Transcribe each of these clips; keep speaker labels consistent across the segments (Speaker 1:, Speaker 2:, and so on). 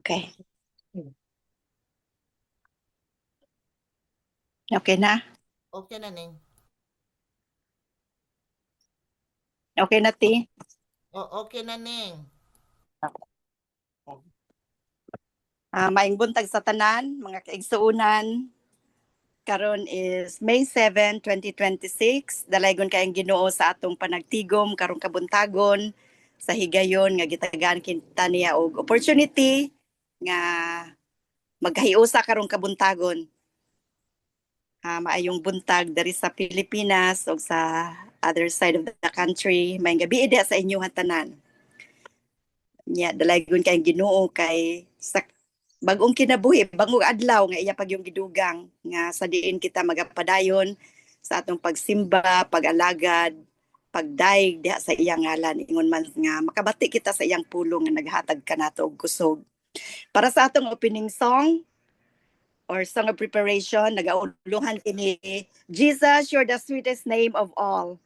Speaker 1: Okay. Okay na?
Speaker 2: Okay na, Ning.
Speaker 1: Okay na, Ti?
Speaker 2: Okay na, Ning.
Speaker 1: Maing buntag sa tanan, mga kaigsuunan. Karon is May 7, 2026. Dalaygon kayong Ginoo sa atong panagtigom karong kabuntagon sa higayon nga gitagaan kita niya og opportunity nga magkahiusa karong kabuntagon. Maayong buntag dari sa Pilipinas o sa other side of the country. May gabi diha sa inyong tanan. Dalaygon kayong Ginoo kay sa bagong kinabuhi, bagong adlaw nga iya pag yung gidugang nga sa diin kita magapadayon sa atong pagsimba, pag-alagad, pagdaig diha sa iyang ngalan ingon man nga makabati kita sa iyang pulong nga naghatag kanato og kusog. Para sa atong opening song or song of preparation, nagauluhan kini Jesus, you're the sweetest name of all.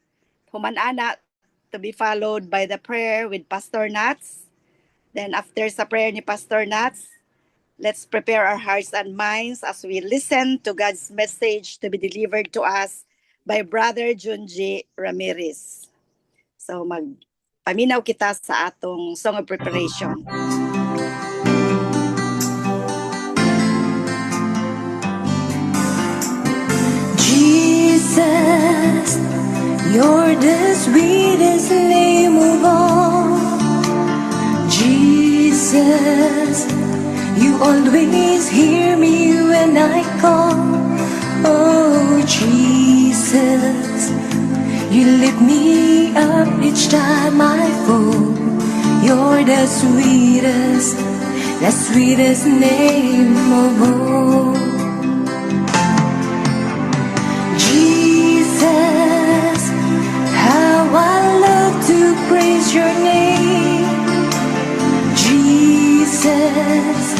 Speaker 1: Human ana to be followed by the prayer with Pastor Nats. Then after sa prayer ni Pastor Nats, let's prepare our hearts and minds as we listen to God's message to be delivered to us by Brother Junji Ramirez. So magpaminaw kita sa atong song of preparation.
Speaker 3: Jesus, you're the sweetest name of all. Jesus, you always hear me when I call. Oh, Jesus, you lift me up each time I fall. You're the sweetest name of all. Jesus, how I love to praise your name. Jesus,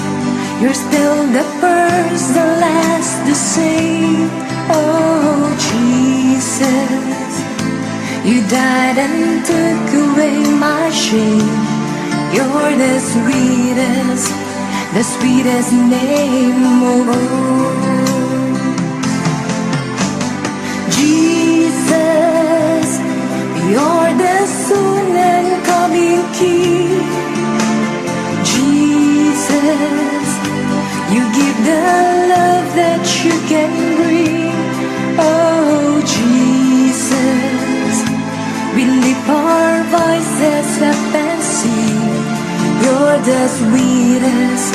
Speaker 3: you're still the first, the last, the same. Oh, Jesus, you died and took away my shame. You're the sweetest name of all. Jesus, you're the soon and coming King. Jesus, you give the love that you can bring. Oh, Jesus, we lift our voices up and sing. You're the sweetest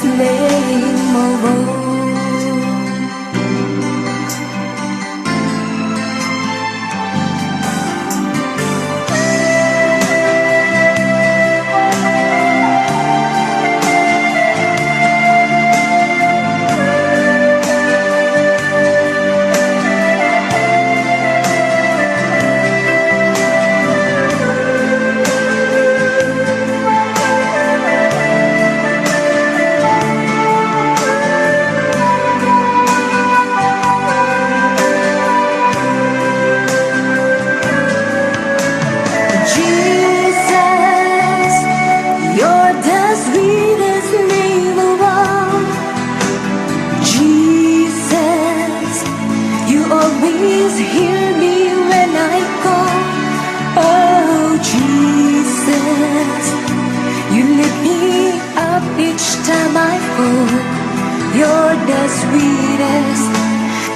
Speaker 3: name of all.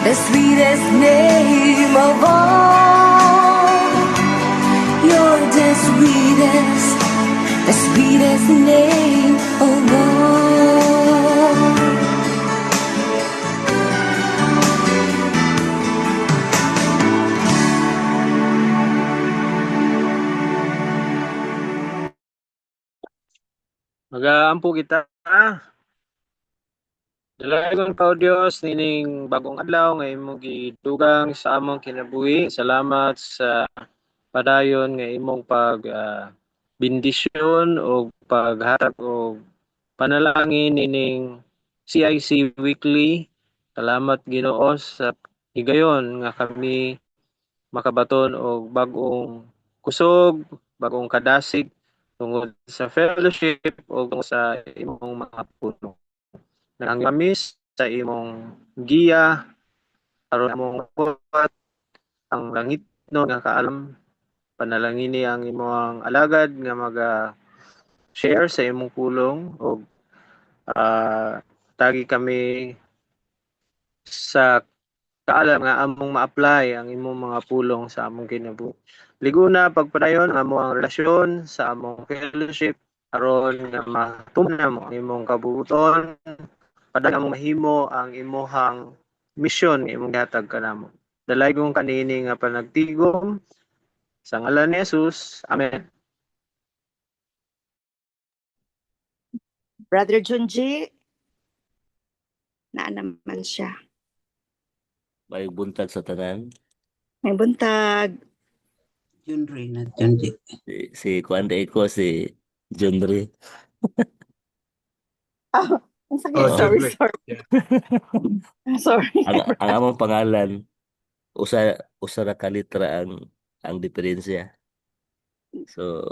Speaker 3: The sweetest name of all. You're the sweetest name of all.
Speaker 4: Magaampo kita. Dalagon ka o Dios nining bagong adlaw nga imong gidugang sa among kinabuhi. Salamat sa padayon nga imong bendisyon o paghatag o panalangin nining CIC Weekly. Salamat Ginoo sa higayon nga kami makabaton og bagong kusog, bagong kadasig tungod sa fellowship o sa imong mga puno. Nangamiss sa imong giya aron among mabuhat ang langit no nga kaalam panalangini ang imong alagad nga share sa imong pulong o tagi kami sa kaalam nga among ma-apply ang imong mga pulong sa among kinabuhi. Liguna pagpadayon ang among relasyon sa among fellowship aron nga matumna mo ang imong kabubuton padang among mahimo ang imuhang mission nga imong gihatag kanamo. Dalay kong kanini nga panagtigom sa ngalan ni Jesus. Amen.
Speaker 1: Brother Junji, na naman siya.
Speaker 5: May buntag sa tanan.
Speaker 1: May buntag.
Speaker 6: Junri na Junji.
Speaker 5: Si Kwanda ko si Junri.
Speaker 1: Ang sakit. Sorry. Sorry.
Speaker 5: Ang among pangalan usa ra ka litra ang diferensya. So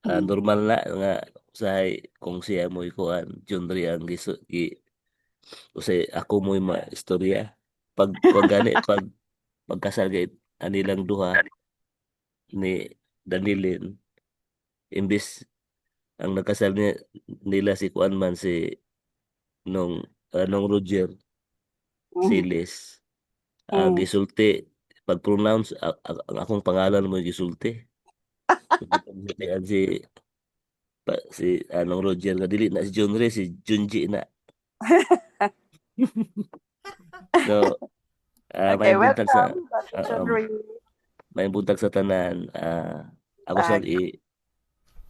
Speaker 5: normal na nga usahay kung siya mo ikuan Junri ang usay ako mo istorya pag gani pag magkasal gayud anilang duha ni Danilin imbis ang nagkasal nila si kuan man si nung Roger Siles ang gisulti pag pronounce ang akong pangalan mo gisulti si anong Roger nga dili na si John Ray si Junji na so
Speaker 1: Okay,
Speaker 5: may buntag sa
Speaker 1: welcome, Brother Junri.
Speaker 5: may buntag sa tanan ako sa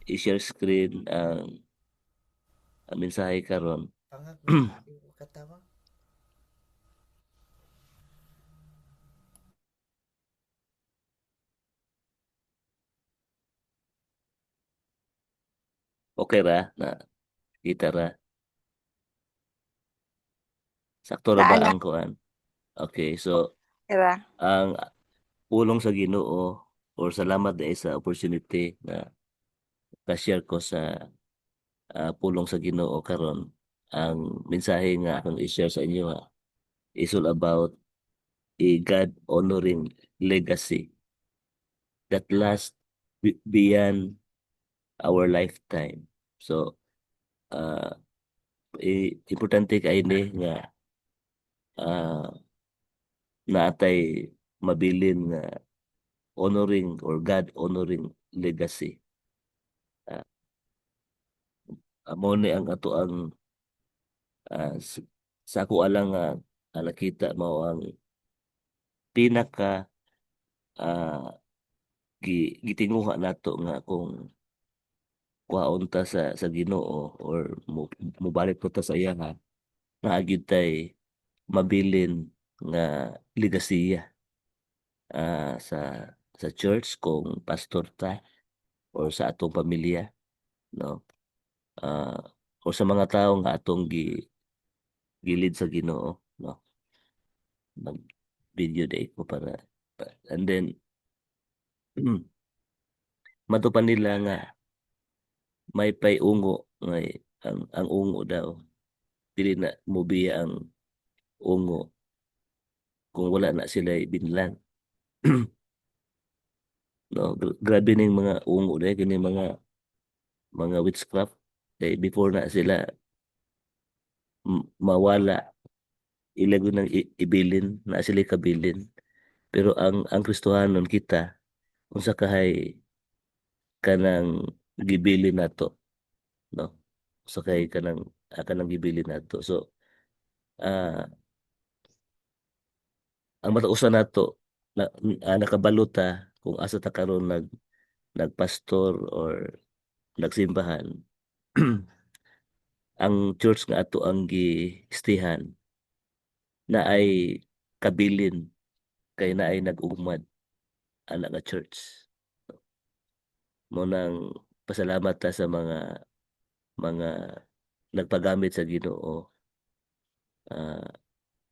Speaker 5: i-share screen ang mensahe karon.
Speaker 2: Katawa.
Speaker 5: Okay ra na kita ra. Sakto ra ba ang kuan? Okay, so
Speaker 1: Kira.
Speaker 5: ang pulong sa Ginoo or salamat dahil sa opportunity na ka-share ko sa pulong sa Ginoo karon. Ang mensahe nga akong i-share sa inyo is all about a God honoring legacy that lasts beyond our lifetime. So importante kay ni nga naatay mabilin nga honoring or God honoring legacy. Amo ni ang ato ang sa ako alang nakita mao ang pinaka gitinguha nato nga kung kuhaon ta sa Ginoo or mubalik ko ta sa iya nga gyud tay mabilin nga legasiya sa church kung pastor ta or sa atong pamilya no o sa mga tawo nga atong gilid sa Ginoo no mag video day ko para and then matupan nila nga may ungo nga ang ungo daw dili na mobiya ang ungo kung wala na sila binlan no grabe ning mga ungo dai kini mga witchcraft kay before na sila mawala ilago ng ibilin na sila kabilin pero ang Kristohanon kita unsa kahay kanang gibilin nato no unsa kahay kanang gibilin nato so ang matausan nato nakabalo ta kung asa ta karon nagpastor or nagsimbahan ang church nga ato ang giistihan na ay kabilin kay na ay nag-ugmad ana nga church mo nang pasalamat ta sa mga nagpagamit sa Ginoo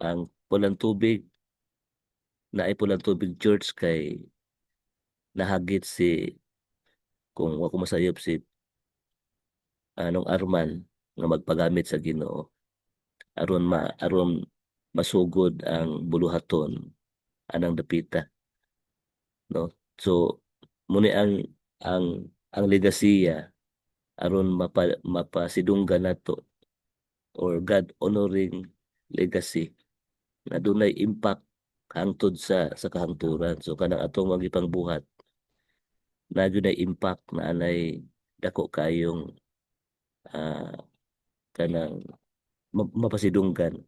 Speaker 5: ang Pulang Tubig na ay Pulang Tubig Church kay nahagit si kung wa ko masayop si anong Arman nga magpagamit sa Ginoo aron masugod ang buluhaton anang dapita, no? So muni ang legasiya aron mapasidunggan nato or God honoring legacy na dunay impact hangtod sa kahangturan. So kanang atong magipang buhat na dunay impact na anay dako kayong ah, kanang mapasidunggan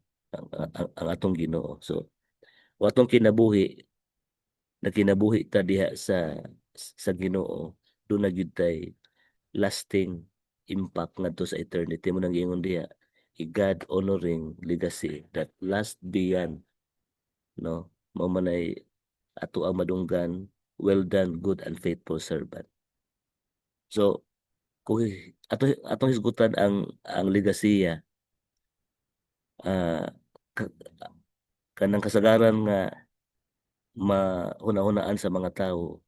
Speaker 5: ang atong Ginoo. So watong kinabuhi na kinabuhi ta diha sa Ginoo do na gyud tay lasting impact ngadto sa eternity mo nang giingon diha a God honoring legacy that last beyond, no, mao man ay ato ang madunggan, well done good and faithful servant. So kung atong hisgutan ang legasiya, ah ka- kanang kasagaran nga mahuna-hunaan sa mga tawo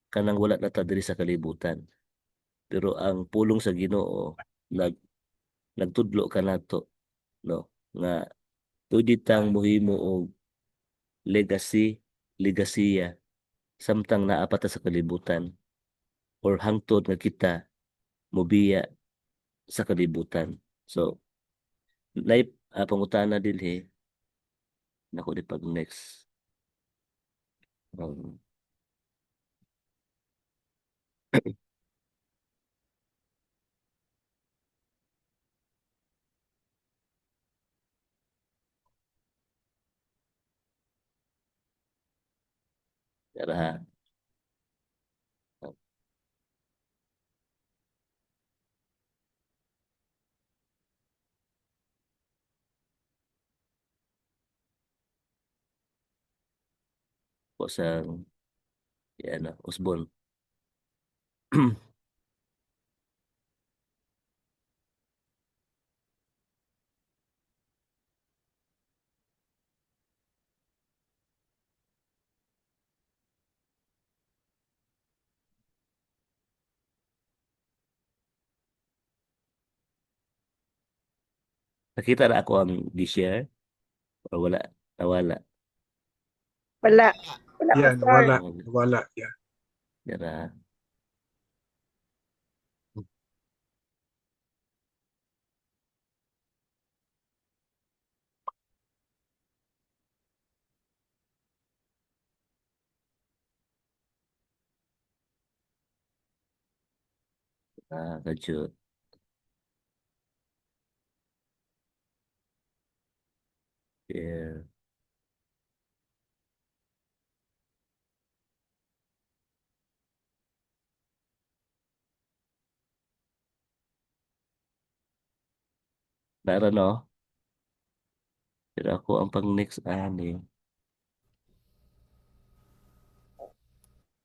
Speaker 5: kanang wala na ta diri sa kalibutan, pero ang pulong sa Ginoo nagtudlo kanato, no, nga pwede tang mohimo og legasiya samtang naa pa ta sa kalibutan or hangtod nga kita mobiya sa kalibutan. So nay pangutana dinhi nako di pag next. Um, Tara ha. Po sa yan, Osborne. Nakita na ako ang di-share or wala, nawala.
Speaker 1: Wala. Wala pa,
Speaker 2: Yan,
Speaker 1: sir.
Speaker 2: wala. Yan.
Speaker 5: Tara. Kajut. Yeah. Nara no? Pero ako ang pang next ani.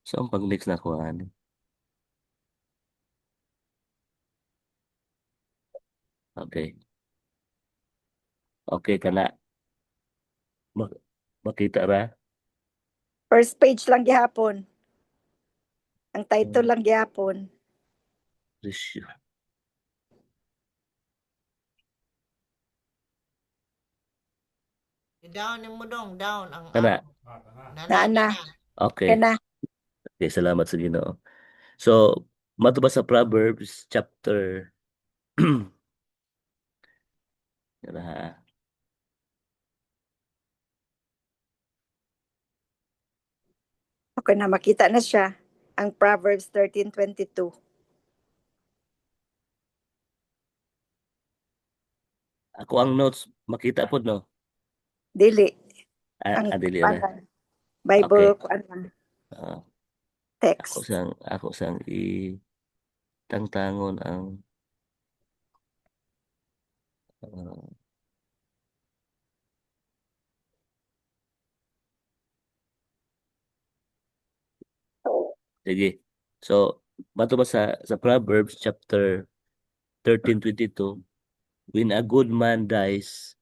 Speaker 5: So ang pang next na ako ani. Okay. Okay ka na. Mak- makita ra.
Speaker 1: First page lang gihapon. Ang title lang gihapon.
Speaker 5: Issue.
Speaker 2: Down mo dong, down ang
Speaker 5: Kana.
Speaker 1: Na.
Speaker 5: Okay.
Speaker 1: Kana.
Speaker 5: Okay, salamat sa Ginoo. So, matubas sa Proverbs chapter Tara ha.
Speaker 1: Okay na, makita na siya. Ang Proverbs 13:22.
Speaker 5: Ako ang notes makita po no.
Speaker 1: Dili. Ang
Speaker 5: Dili ra.
Speaker 1: Bible,
Speaker 5: Okay.
Speaker 1: ano,
Speaker 5: Ako
Speaker 1: text.
Speaker 5: sang tangtangon ang uh, sige. So, bato ba sa Proverbs chapter 13:22, when a good man dies,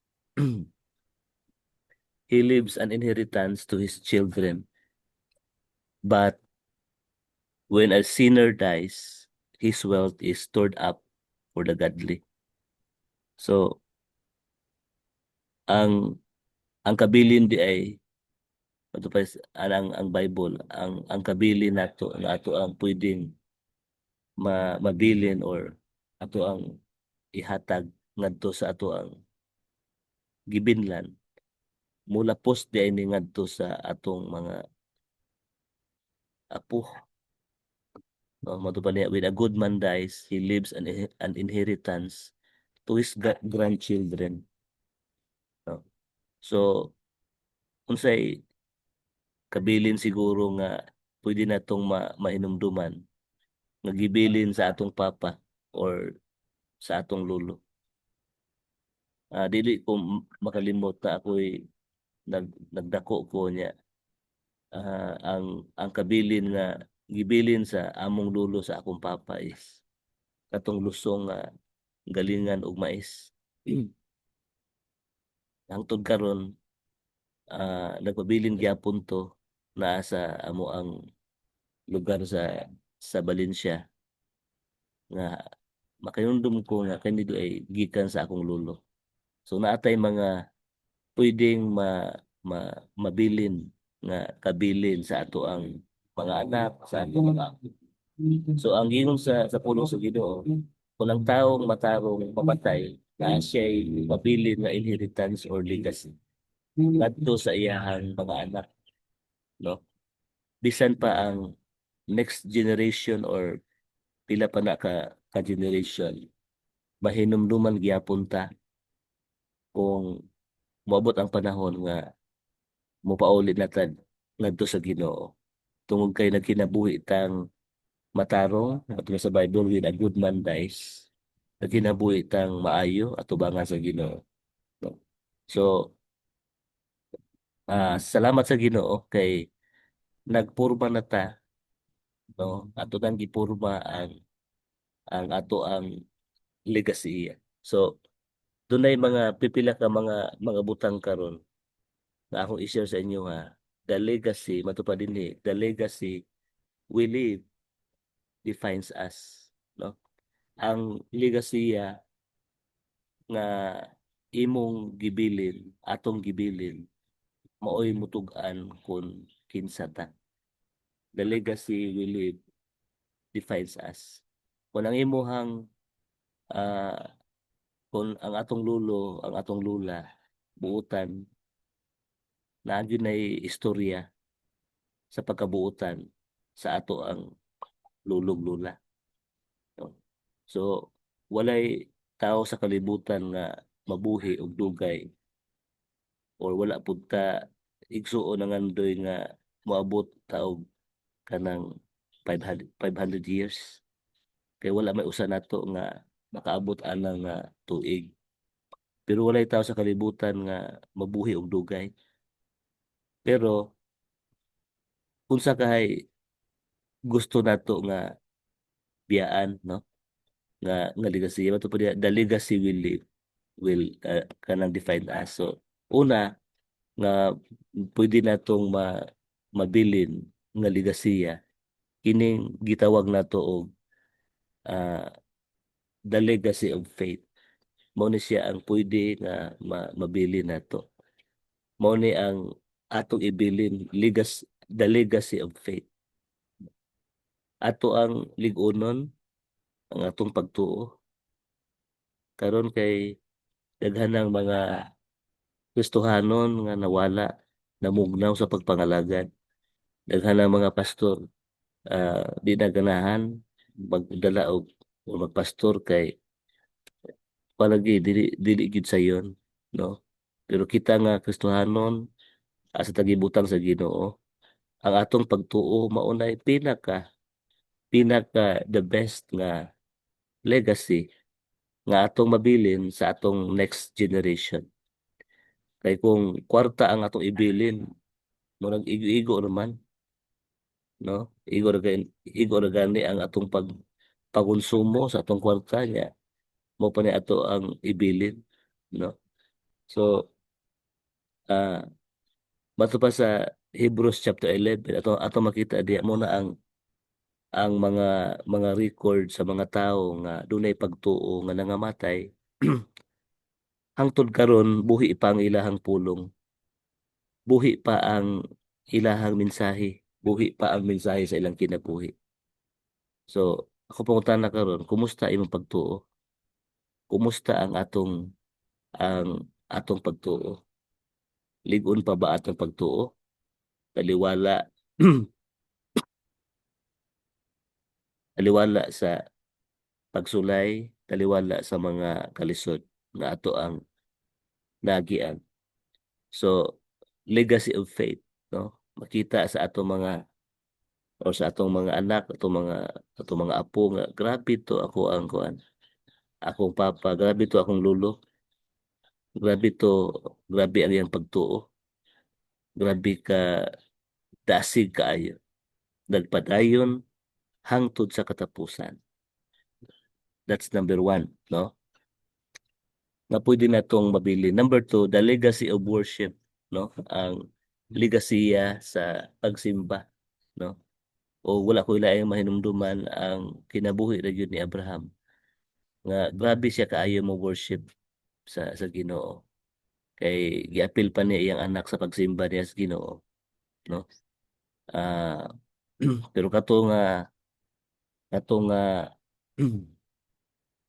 Speaker 5: he leaves an inheritance to his children. But when a sinner dies, his wealth is stored up for the godly. So, ang kabilin di ay matupad ang Bible, ang kabilin nato na ato ang pwedeng mabilin or ato ang ihatag ngadto sa ato ang gibinlan mula post di ay ni ngadto sa atong mga apo. No, matupad niya, when a good man dies, he leaves an inheritance to his grandchildren. No? So, unsay kabilin siguro nga pwede natong mainumduman nga gibilin sa atong papa or sa atong lolo. Dili ko makalimot na ako'y nagdako ko niya. Ang kabilin nga gibilin sa among lolo sa akong papa is katong lusong nga galingan og mais. Hangtod karon nagpabilin gyapon to naa sa amo ang lugar sa Valencia nga makayundom ko nga kani do ay gikan sa akong lolo. So naatay mga pwedeng mabilin nga kabilin sa ato ang mga anak, sa ato mga apo. So ang giingon sa pulong sa Ginoo, kung ang taong matarong mamatay na siya'y mabilin na inheritance or legacy ngadto sa iyahang mga anak, no? Bisan pa ang next generation or pila pa na ka generation mahinumduman gyapon ta kung moabot ang panahon nga mopaulit natad ngadto sa Ginoo tungod kay nagkinabuhi tang matarong ato sa Bible, when a good man dies, nagkinabuhi tang maayo at tubangan sa Ginoo, no? So salamat sa Ginoo kay nagpurma na ta, no? Ato nang gipurma ang ato ang legacy. So dunay mga pipila ka mga butang karon na akong i-share sa inyo ha. The legacy matupad dinhi, the legacy we live defines us, no? Ang legacy nga imong gibilin, atong gibilin, maoy mutug-an kung kinsa ta. The legacy we live defines us. Kung ang imuhang kung ang atong lolo, ang atong lula buutan na nay istorya sa pagkabuutan sa ato ang lulog lula, no? So walay tao sa kalibutan nga mabuhi og dugay or wala pud ta igsuon ang andoy nga moabot ta og kanang 500 years kay wala may usa nato nga makaabot anang tuig. Pero walay tao sa kalibutan nga mabuhi og dugay. Pero unsa kahay gusto nato nga biyaan, no? Nga legacy matupad the legacy will kanang define us. So una nga pwede natong mabilin nga legasiya kining gitawag nato og the legacy of faith. Mao ni siya ang pwede nga mabilin nato. Mao ni ang atong ibilin the legacy of faith. Ato ang lig-unon ang atong pagtuo karon kay daghanang mga Kristohanon nga nawala, namugnaw sa pagpangalagad. Daghanang mga pastor di na ganahan magdala og magpastor kay palagi dili gid sayon, no? Pero kita nga Kristohanon sa tagibutang sa Ginoo, ang atong pagtuo maunay pinaka the best nga legacy nga atong mabilin sa atong next generation. Kay kung kwarta ang atong ibilin, murag igo-igo naman, no? Igo ra gani ang atong pagkonsumo sa atong kwarta niya. Mo pa ni ato ang ibilin, no? So bato pa sa Hebrews chapter 11 ato makita diya mo na ang ang mga record sa mga tawo nga dunay pagtuo nga nangamatay hangtod karon buhi pa ang ilahang pulong, buhi pa ang ilahang mensahe, buhi pa ang mensahe sa ilang kinabuhi. So ako pangutana karon, kumusta imong pagtuo? Kumusta ang atong pagtuo? Lig-on pa ba atong pagtuo? Taliwala taliwala sa pagsulay, taliwala sa mga kalisod nga ato ang nagian. So legacy of faith, no? Makita sa atong mga o sa atong mga anak, atong mga apo nga grabe to ako ang kuan. Akong papa, grabe to akong lolo. Grabe ang iyang pagtuo. Grabe ka dasig kaayo. Nagpadayon hangtod sa katapusan. That's number one, no? Na pwede natong mabili. Number two, the legacy of worship, no? Ang legasiya sa pagsimba, no? O wala ko ilaing mahinumduman ang kinabuhi ra gyud ni Abraham nga grabe siya kaayo mo worship sa Ginoo. Kay giapil pa niya iyang anak sa pagsimba niya sa Ginoo, no? Ah pero kato nga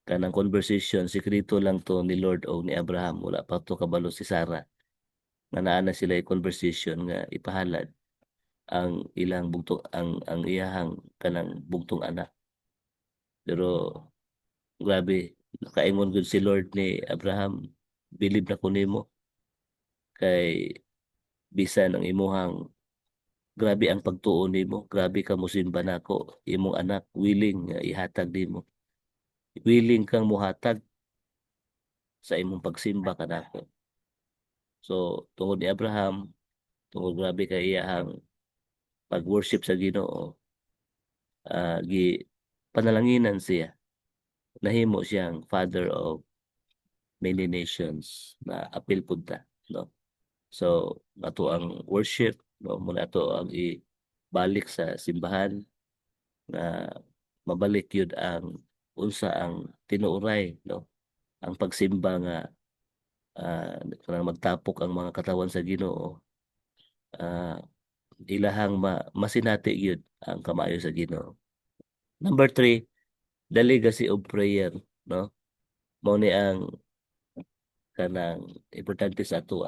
Speaker 5: kanang conversation sekreto lang to ni Lord o ni Abraham, wala pa to kabalo si Sarah nga naa na sila conversation nga ipahalad ang ilang bugtong ang iyahang kanang bugtong anak. Pero grabe, nakaingon gud si Lord ni Abraham, believe na ko nimo kay bisan ang imuhang grabe ang pagtuo nimo, grabe ka mosimba nako, imong anak willing nga ihatag nimo. Willing kang muhatag sa imong pagsimba kanako. So tungod ni Abraham, tungod grabe kay iyahang pag-worship sa Ginoo, gi panalanginan siya. Nahimo siyang father of many nations na apil punta, no? So ato ang worship, no, muna ato ang ibalik sa simbahan na mabalik yun ang unsa ang tinuuray, no, ang pagsimba nga kanang magtapok ang mga katawan sa Ginoo, ah ilahang masinati yun ang kamayo sa Ginoo. Number three, the legacy of prayer, no? Mao ni ang kanang importante sa ato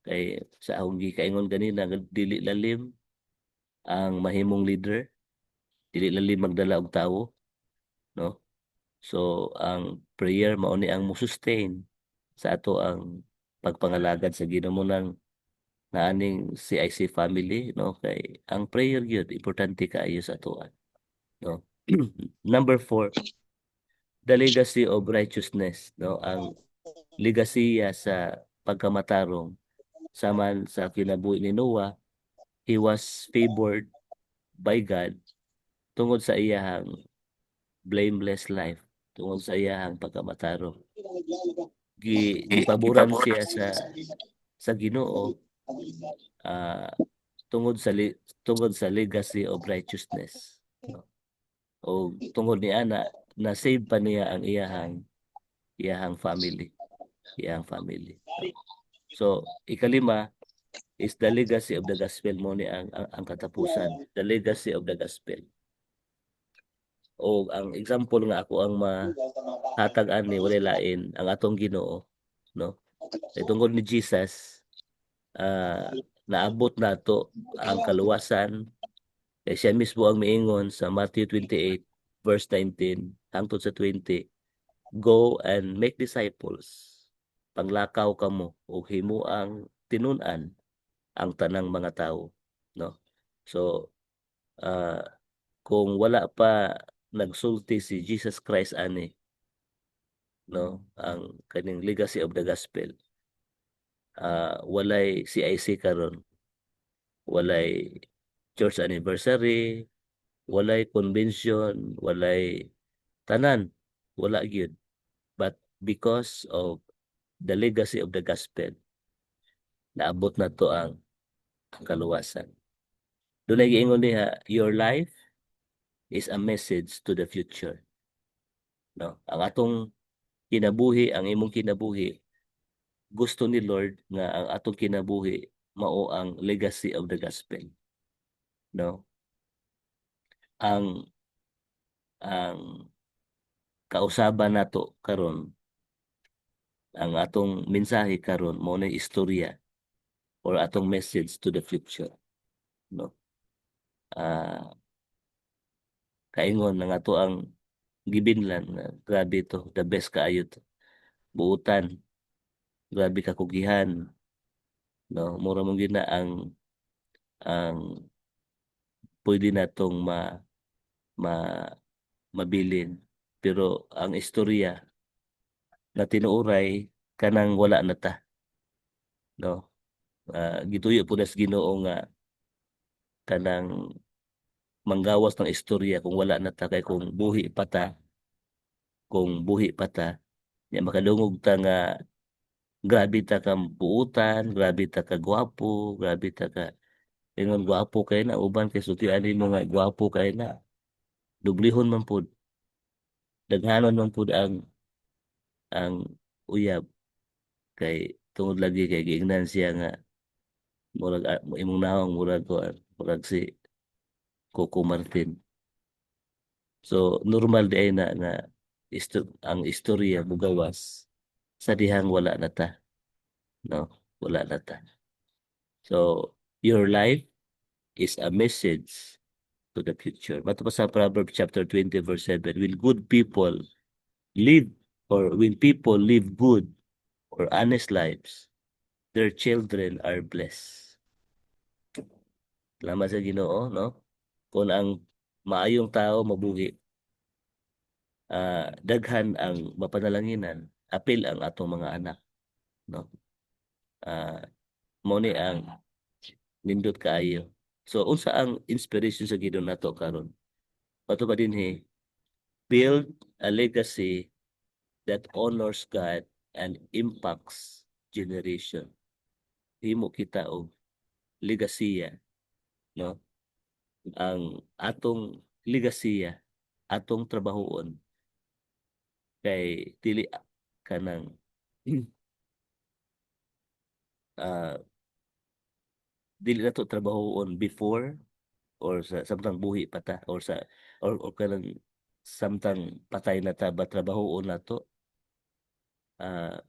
Speaker 5: kay sa akong gikaingon ganina nga dili lalim ang mahimong leader, dili lalim magdala og tawo, no? So ang prayer mao ni ang mo-sustain sa ato ang pagpangalagad sa Ginoo nang naaning CIC family, no? Kay ang prayer gyud importante kaayo sa ato, no? Number four, the legacy of righteousness, no? Ang legasiya sa pagkamatarong saman sa kinabuhi ni Noah, he was favored by God tungod sa iyahang blameless life, tungod sa iyahang pagkamatarong. Gipaboran siya sa Ginoo tungod sa legacy of righteousness, no? O tungod ni ana na save pa niya ang iyahang family. So ikalima is the legacy of the gospel, mo ni ang katapusan, the legacy of the gospel. O ang example nga ako ang mahatag ani wala lain ang atong Ginoo, no? Kay tungod ni Jesus, naabot nato ang kaluwasan. Kay siya mismo ang miingon sa Matthew 28 verse 19 hangtod sa 20, go and make disciples, panglakaw kamo ug himuang tinun-an ang tanang mga tao, no? So kung wala pa nagsulti si Jesus Christ ani, no, ang kaning legacy of the gospel, walay CIC karon, walay church anniversary, walay convention, walay tanan, wala gyud. But because of the legacy of the gospel, naabot na to ang kaluwasan. Dunay giingon diha, your life is a message to the future. No, ang atong kinabuhi, ang imong kinabuhi, gusto ni Lord nga ang atong kinabuhi mao ang legacy of the gospel. No, ang kausaban nato karon, ang atong mensahe karon mao na istorya or atong message to the future. No, kaingon na nga to ang gibinlan nga grabe to, the best kaayo to, buutan, grabe kakugihan. No, mura mong gina ang pwede natong mabilin, pero ang istorya na tinuuray kanang wala na ta. No, gituyo po nas Ginoo nga kanang manggawas ng istorya kung wala na ta, kay kung buhi pa ta, ya makadungog ta nga grabe ta ka buutan, grabe ta ka gwapo, grabe ta ka ingon gwapo kay na uban kay sulti ani mo nga gwapo kay na, dublihon man pud, daghanon man pud ang uyab, kay tungod lagi kay giingnan siya nga murag imong nawang murag si Coco Martin. So normal di ay na nga ang istorya mugawas sa dihang wala na ta. No, wala na ta. So your life is a message to the future. Mato pa sa Proverbs chapter 20 verse 7, live when people live good or honest lives, their children are blessed. Salamat sa Ginoo, no? Kung ang maayong tao mabuhi, daghan ang mapanalanginan, apil ang atong mga anak, no? Mo ni ang nindot kaayo. So unsa ang inspiration sa Ginoo nato karon? Ato ba dinhi, build a legacy that honors God and impacts generation. Himo kita og legasiya, no? Ang atong legasiya, atong trabahoon kay dili kanang dili na to trabahoon before or sa samtang buhi pa ta, or kanang samtang patay na ta, ba trabahoon na to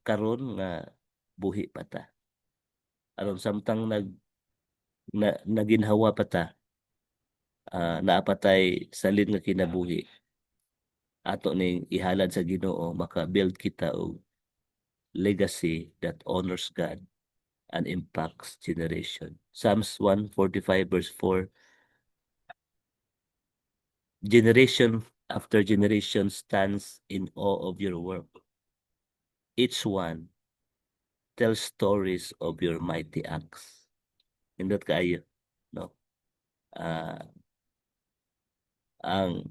Speaker 5: karon nga buhi pa ta, aron samtang naginhawa pa ta, naapatay salin nga kinabuhi, ato ning ihalad sa Ginoo, maka-build kita og legacy that honors God and impacts generation. Psalms 145 verse 4, generation after generation stands in awe of your work. Each one tells stories of your mighty acts. Indot kaayo, no? Ang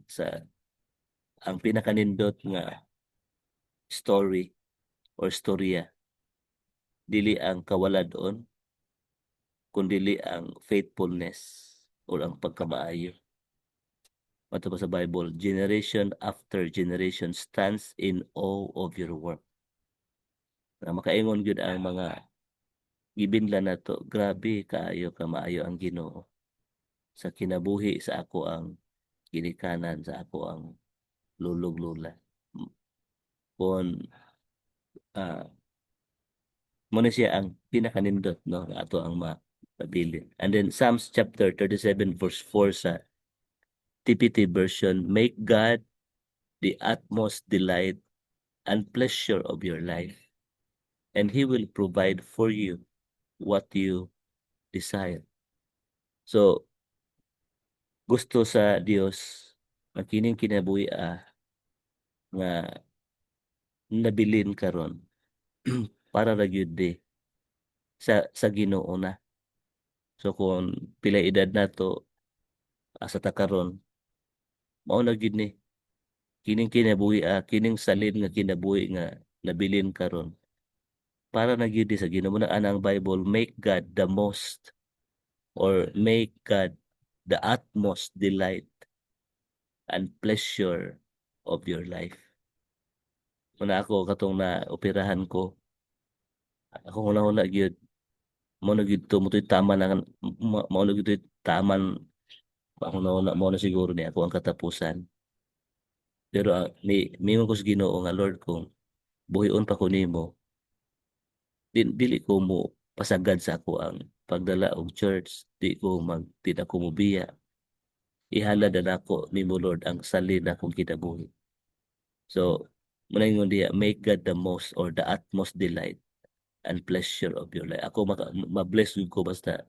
Speaker 5: pinakanindot nga story or storya, dili ang kawaladon, kundi ang faithfulness or ang pagkamaayo. Mato pa sa Bible, generation after generation stands in awe of your work. Makaingon gyud ang mga gibinlan nato, grabe kaayo kamaayo ang Ginoo. Sa kinabuhi sa ako ang ginikanan, sa ako ang lulog-lula. Kung muna siya ang pinakanindot, no, ato ang mapabilin. And then Psalms chapter 37 verse 4 sa TPT version, make God the utmost delight and pleasure of your life, and He will provide for you what you desire. So gusto sa Dios na kining kinabuhi nga nabilin karon para ra gyud sa Ginoo na. So kung pila edad nato sa takaron, mao na gyud ni kining kinabuhi, kining salin nga kinabuhi nga nabilin karon para na gyud sa Ginoo. Na anang Bible, make God the most or make God the utmost delight and pleasure of your life. Muna ako katong na operahan ko, ako huna-huna gyud mo na gyud to mo tama na mo na gyud taman ako mo na siguro ni ako ang katapusan. Pero mingon ko sa Ginoo nga Lord kung buhion pa ko nimo, dili ko mo pasagad sa ako ang pagdala og church, di na ko mobiya. Ihalad na nako nimo Lord ang salin akong kinabuhi. So, muna ingon diya, make God the most or the utmost delight and pleasure of your life. Ako ma-bless yun ko basta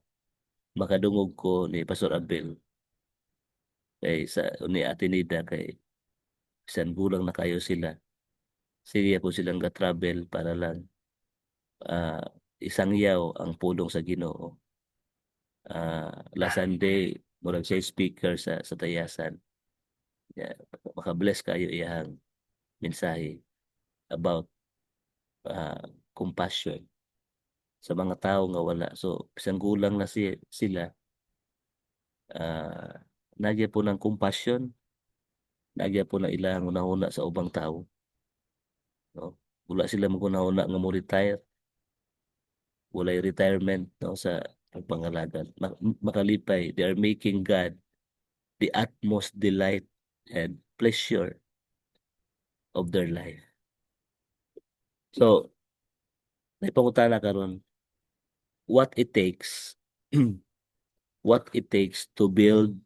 Speaker 5: makadungog ko ni Pastor Abel kay sa ni Ate Nida kay isang gulang na kayo sila. Sige ako silang ga-travel para lang ah, isang yaw ang pulong sa Ginoo. Last Sunday, murag siya speaker sa tayasan. Yeah, maka-bless kayo iyang mensahe about compassion sa mga tao nga wala. So, isang gulang na sila, nagya po ng compassion, nagya po ng ilang unahuna sa ubang tao. No? Wala sila magunahuna nga mo retire, walay retirement no, sa pagpangalagan. Makalipay, they are making God the utmost delight and pleasure of their life. So, naipangutana karon what it takes what it takes to build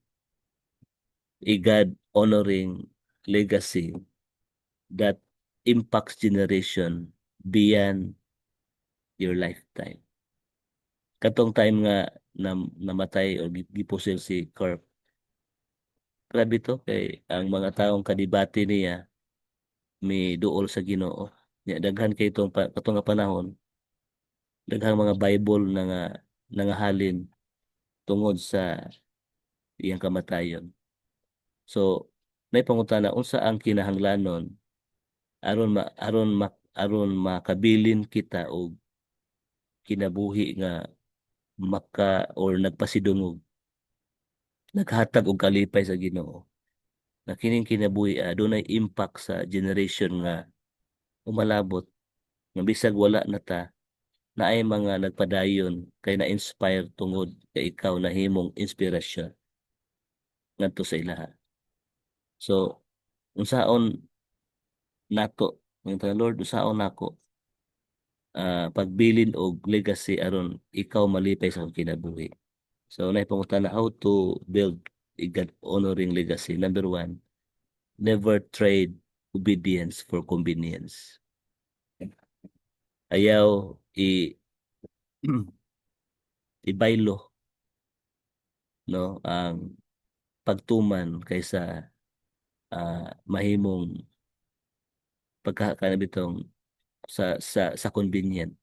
Speaker 5: a God-honoring legacy that impacts generation beyond your lifetime. Katong time nga namatay o gipusil si Kirk, grabe to kay ang mga taong kadibati niya may duol sa Ginoo. Daghan kay katong nga panahon, daghang mga Bible na nga halin tungod sa iyang kamatayon. So, may pangutana unsa ang kinahanglanon aron makabilin kita og kinabuhi nga or nagpasidungog, naghatag og kalipay sa Ginoo. Na kining kinabuhi adunay impact sa generation nga umalabot nga bisag wala na ta naay mga nagpadayon kay na-inspire tungod kay ikaw na himong inspirasyon ngadto sa ilaha. So, unsaon nato ng Lord, unsaon nako pagbilin og legacy aron ikaw malipay sa kinabuhi. So, naipangutana how to build a God-honoring legacy. Number 1, never trade obedience for convenience. Ayaw ibaylo no ang pagtuman kaysa mahimong pagkakanabitong sa convenient.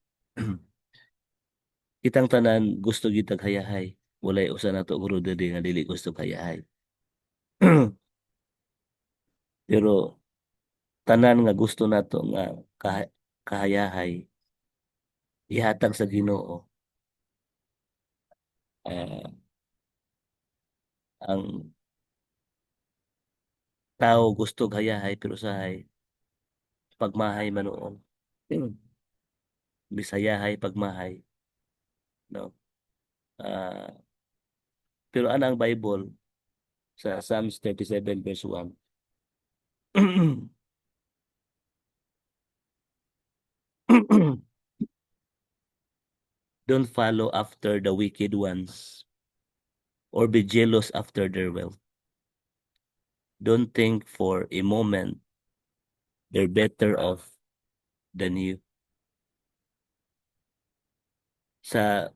Speaker 5: Kitang tanan gusto gitag hayahay. Walay usa nato guro dili nga dili gusto hayahay. Pero tanan nga gusto nato nga kahayahay ihatag sa Ginoo. Ang tao gusto hayahay pero sahay pagmahay manoon. Bisayahay pagmahay no. Pero ana ang Bible sa Psalms 37 verse 1. Don't follow after the wicked ones or be jealous after their wealth. Don't think for a moment they're better off than you. Sa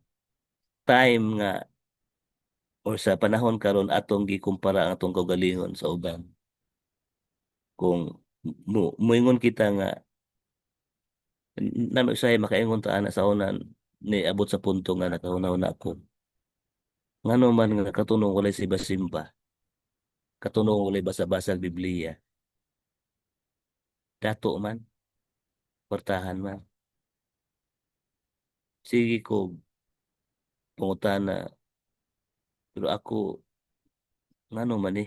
Speaker 5: time nga or sa panahon karon atong gikumpara ang atong kaugalingon sa uban. Kung moingon kita nga nami usahay makaingon ta ana sa unan ni abot sa punto nga nakahuna-una ako. Ngano man nga katunong walay simba, katunong walay basa-basa Biblia. Dato man, portahan man. Sige ko pangutana pero ako ngano man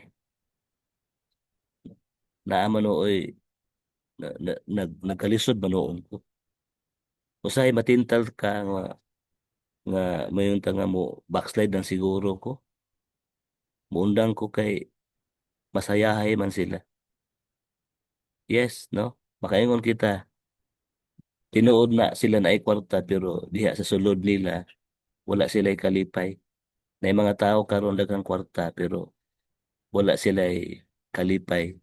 Speaker 5: naa man oy nagkalisod manoon ko. Usahay matintal ka nga mayon ta nga mo backslide ng siguro ko. Muundang ko kay masayahay man sila. Yes, no? Makaingon kita, tinuod na sila na ay kwarta pero diha sa sulod nila wala sila kalipay. Na mga tao karon daghang kwarta pero wala sila kalipay.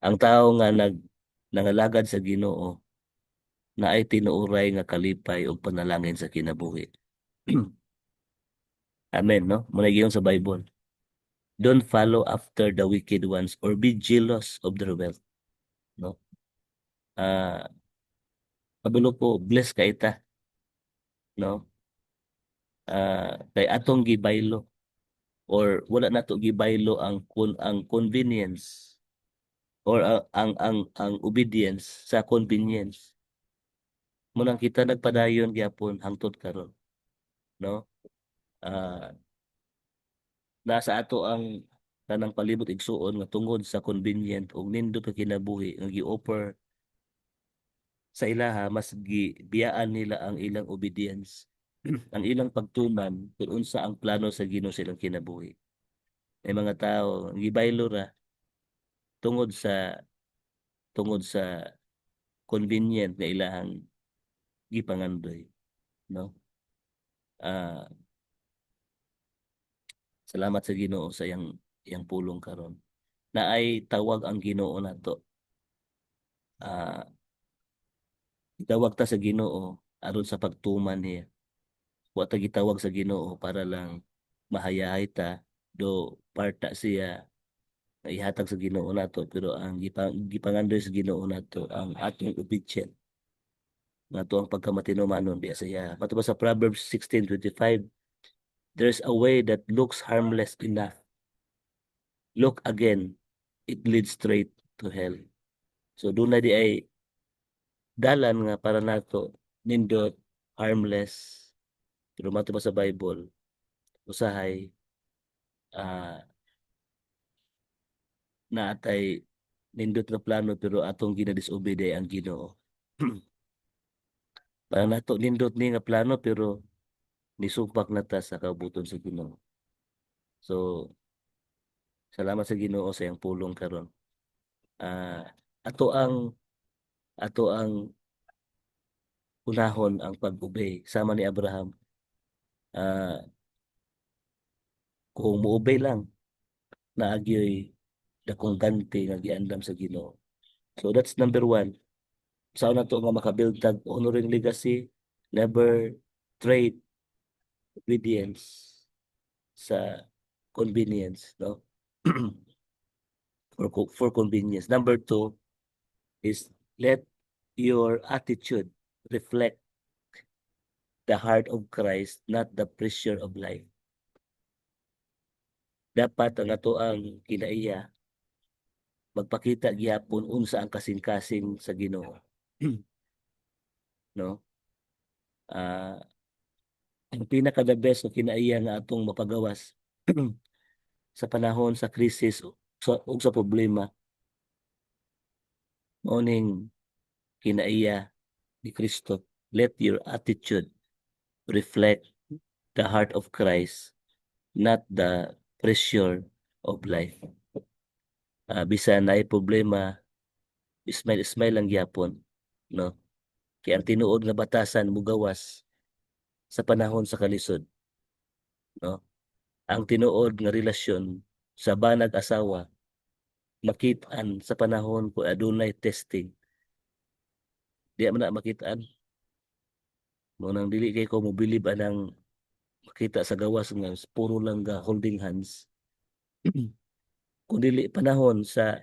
Speaker 5: Ang tao nga nangalagad sa Ginoo na ay tinuoray nga kalipay o panalangin sa kinabuhi. Amen, no? Muna giyon sa Bible. Don't follow after the wicked ones or be jealous of their wealth. No? Kabalo ko, bless ka ita. No? Kay atong gibaylo or wala na to gibaylo ang convenience or ang obedience sa convenience. Munang kita nagpadayon gyapon hangtod karon. No? Nasa ato ang tanang palibot igsuon nga tungod sa convenient ug nindot nga kinabuhi nga gi-offer sa ilaha mas biyaan nila ang ilang obedience ang ilang pagtuman kung unsa ang plano sa Ginoo silang kinabuhi. May mga tao gibaylo ra tungod sa convenient nga ilahang gipangandoy, no? Salamat sa Ginoo sa iyang pulong karon. Na ay tawag ang Ginoo nato. Itawag ta sa Ginoo aron sa pagtuman niya. Wa ta gitawag sa Ginoo para lang mahayahay ta do parta siya na ihatag sa Ginoo nato pero ang gipangandoy sa Ginoo nato ang atong obedient nato ang pagkamatinumanon diya siya. Matubos sa Proverbs 16:25, there's a way that looks harmless enough. Look again, it leads straight to hell. So doon na di ay dalan nga para nato nindot harmless pero matubos sa Bible usahay na atay nindot na plano pero atong ginadisobey ang Ginoo. Para nato nindot ni nga plano pero nisumpak na ta sa kabuton sa Ginoo. So salamat sa Ginoo sa iyang pulong karon. Ato ang unahon ang pag-obey sama ni Abraham. Kung mo-obey lang naagyoy dakong ganti nga giandam sa Ginoo. So that's number 1. Sa una to nga makabuild tag honoring legacy, never trade obedience sa convenience, no? for convenience. Number 2 is let your attitude reflect the heart of Christ, not the pressure of life. Dapat ang ato ang kinaiya magpakita gyapon unsa ang kasing-kasing sa Ginoo. No? Ang pinaka the best na kinaiya nga atong mapagawas sa panahon sa krisis o sa problema morning kinaiya ni Kristo. Let your attitude reflect the heart of Christ, not the pressure of life. Bisan na problema, smile lang gyapon, no? Kaya ang tinuod nga batasan mugawas sa panahon sa kalisod, no? Ang tinuod nga relasyon sa banag asawa makit-an sa panahon kung adunay testing. Di man na makit-an. Munang dili kay ko mobilib anang makita sa gawas nga puro lang ga holding hands. Kung dili panahon sa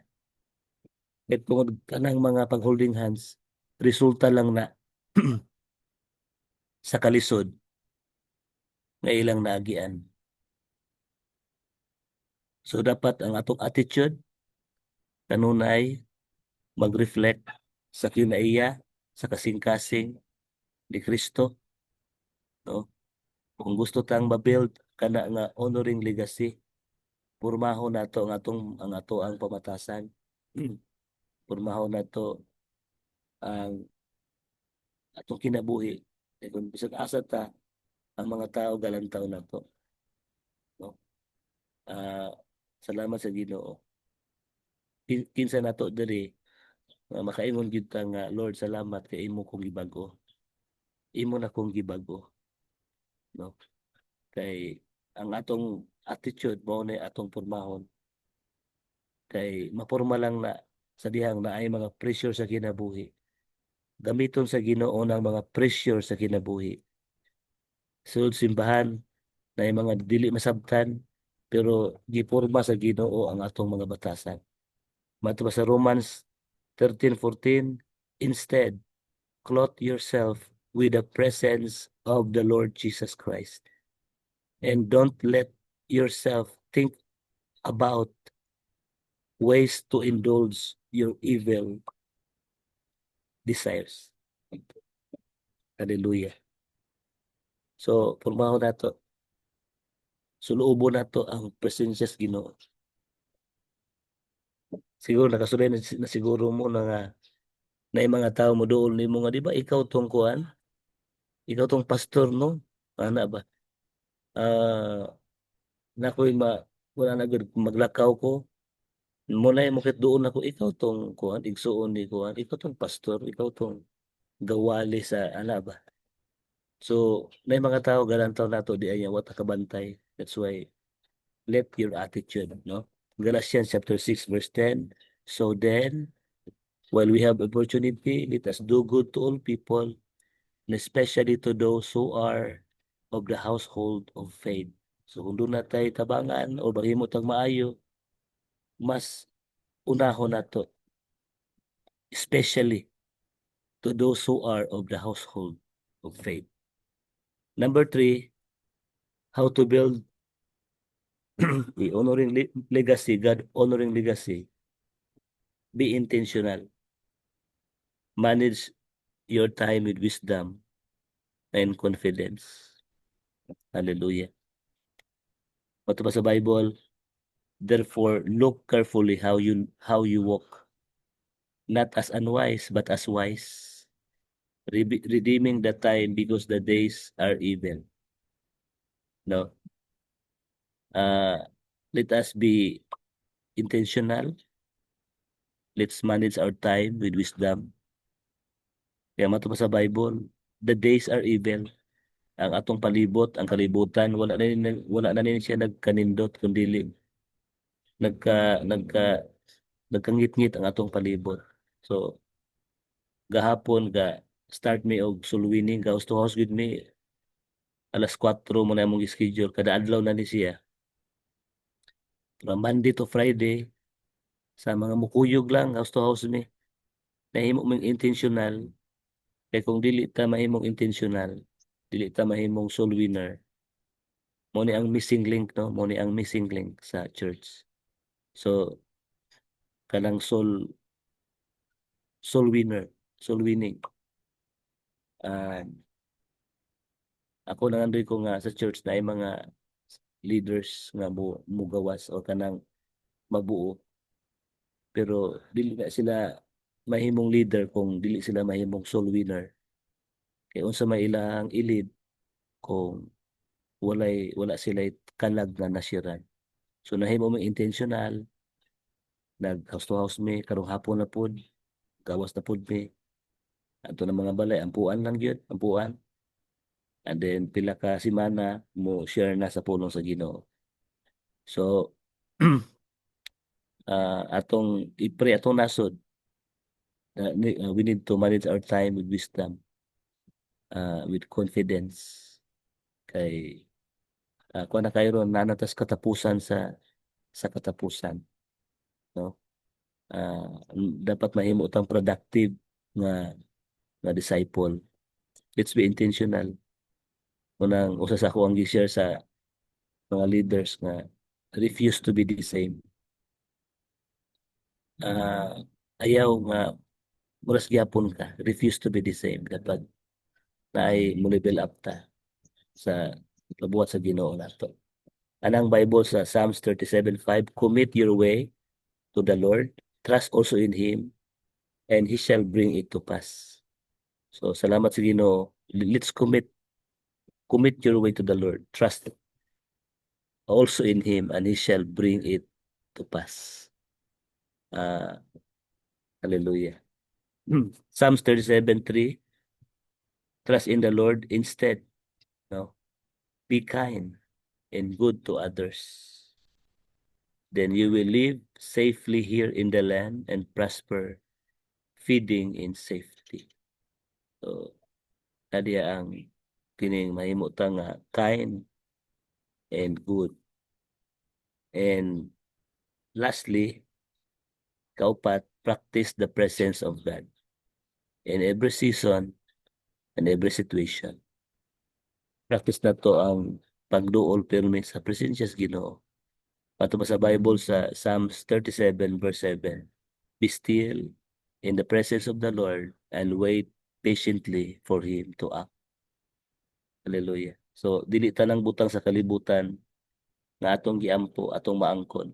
Speaker 5: tungod kanang mga pag-holding hands, resulta lang na sa kalisod nga ilang naagian. So dapat ang atong attitude kanunay mag-reflect sa kinaiya, sa kasing-kasing ni Kristo. No? Kung gusto tang ma-build kana nga honoring legacy, purmahon nato ang ato ang pamatasan. pormahon nato ang atong kinabuhi. Kung bisag asa ta ang mga tao galantaw nato, no? Ah, salamat sa Ginoo. Kinsa nato diri makaingon gyud ta nga Lord salamat kay imo kong gibago. Imo na kong gibago, no? Kay ang atong attitude mao na atong pormahon kay maporma lang na sa dihang na ay mga pressure sa kinabuhi. Gamiton sa Ginoo ng mga pressure sa kinabuhi. Sulod simbahan na ay mga dili masabtan pero giporma sa Ginoo ang atong mga batasan. Matwa sa Romans 13:14, instead clothe yourself with the presence of the Lord Jesus Christ and don't let yourself think about ways to indulge your evil desires. Hallelujah. So, pormaho nato. Sulubo nato ang presensya sa Ginoo. Siguro nakasulay na siguro mo na nga na yung mga tao mo doon nimo nga di ba ikaw tong kuan? Ikaw tong pastor no? Ana ba? Nakoy wala na gud maglakaw ko. Muna mo kit doon ako ikaw tong kuan igsuon ni kuan, ikaw tong pastor, ikaw tong gawali sa ana ba? So, may mga tao galantaw nato di ay wa ta kabantay. That's why let your attitude, no? Galatians chapter 6 verse 10. So then, while we have opportunity, let us do good to all people, and especially to those who are of the household of faith. So kung doon na tayo tabangan o bahimot ang maayo, mas unahon nato, especially to those who are of the household of faith. Number 3, how to build the honoring legacy, God-honoring legacy. Be intentional. Manage your time with wisdom and confidence. Hallelujah. What ba sa Bible? Therefore, look carefully how you walk, not as unwise, but as wise, redeeming the time because the days are evil. No? Let us be intentional. Let's manage our time with wisdom. Kaya mato pa sa Bible, the days are evil. Ang atong palibot, ang kalibutan, wala na nini siya nagkanindot kundi nagkangit-ngit ang atong palibot. So gahapon start me og sulwining ka house to house with me alas 4 mo na imong schedule kada adlaw na ni siya. From Monday to Friday sa mga mukuyog lang house to house me. Nahimo mong intentional kay kung dili ta mahimong intentional, dili ta mahimong soul winner. Mo ni ang missing link, no? Mo ni ang missing link sa church. So kanang soul winning. Ako nangandoy ko nga sa church na ay mga leaders nga mugawas o kanang mabuo. Pero dili na sila mahimong leader kung dili sila mahimong soul winner. Kaya unsa may ilang ilid kung wala sila kalag na nasiran. So nahimo mo intentional nag house to house me karong hapon na pud gawas na pud me ato na mga balay ampuan lang gyud ampuan. And then pila ka semana mo share na sa pulong sa Ginoo. So atong ipre atong nasod we need to manage our time with wisdom, with confidence. Kay kung na kayo ron nanatas katapusan sa katapusan, no? Dapat mahimo tang productive nga disciple. Let's be intentional. Unang usa sa ako ang gi-share sa mga leaders nga refuse to be the same. Ayaw nga muras gyapon ka, refuse to be the same dapat naay mo level up ta sa labuhat sa Ginoo nato. Anang Bible sa Psalms 37:5, commit your way to the Lord trust also in Him, and He shall bring it to pass. So salamat sa Ginoo. Let's commit your way to the Lord. Trust also in Him, and He shall bring it to pass. Hallelujah. Psalms 37:3. Trust in the Lord instead. No? Be kind and good to others. Then you will live safely here in the land and prosper, feeding in safety. So, kadiya ang kining mahimutang nga kind and good. And lastly, kaupat, practice the presence of God in every season and every situation. Practice na to ang pagduol pirmi sa presensya sa Ginoo. Pato sa Bible sa Psalms 37 verse 7. Be still in the presence of the Lord and wait patiently for Him to act. Hallelujah. So, dili tanang butang sa kalibutan nga atong giampo, atong maangkon.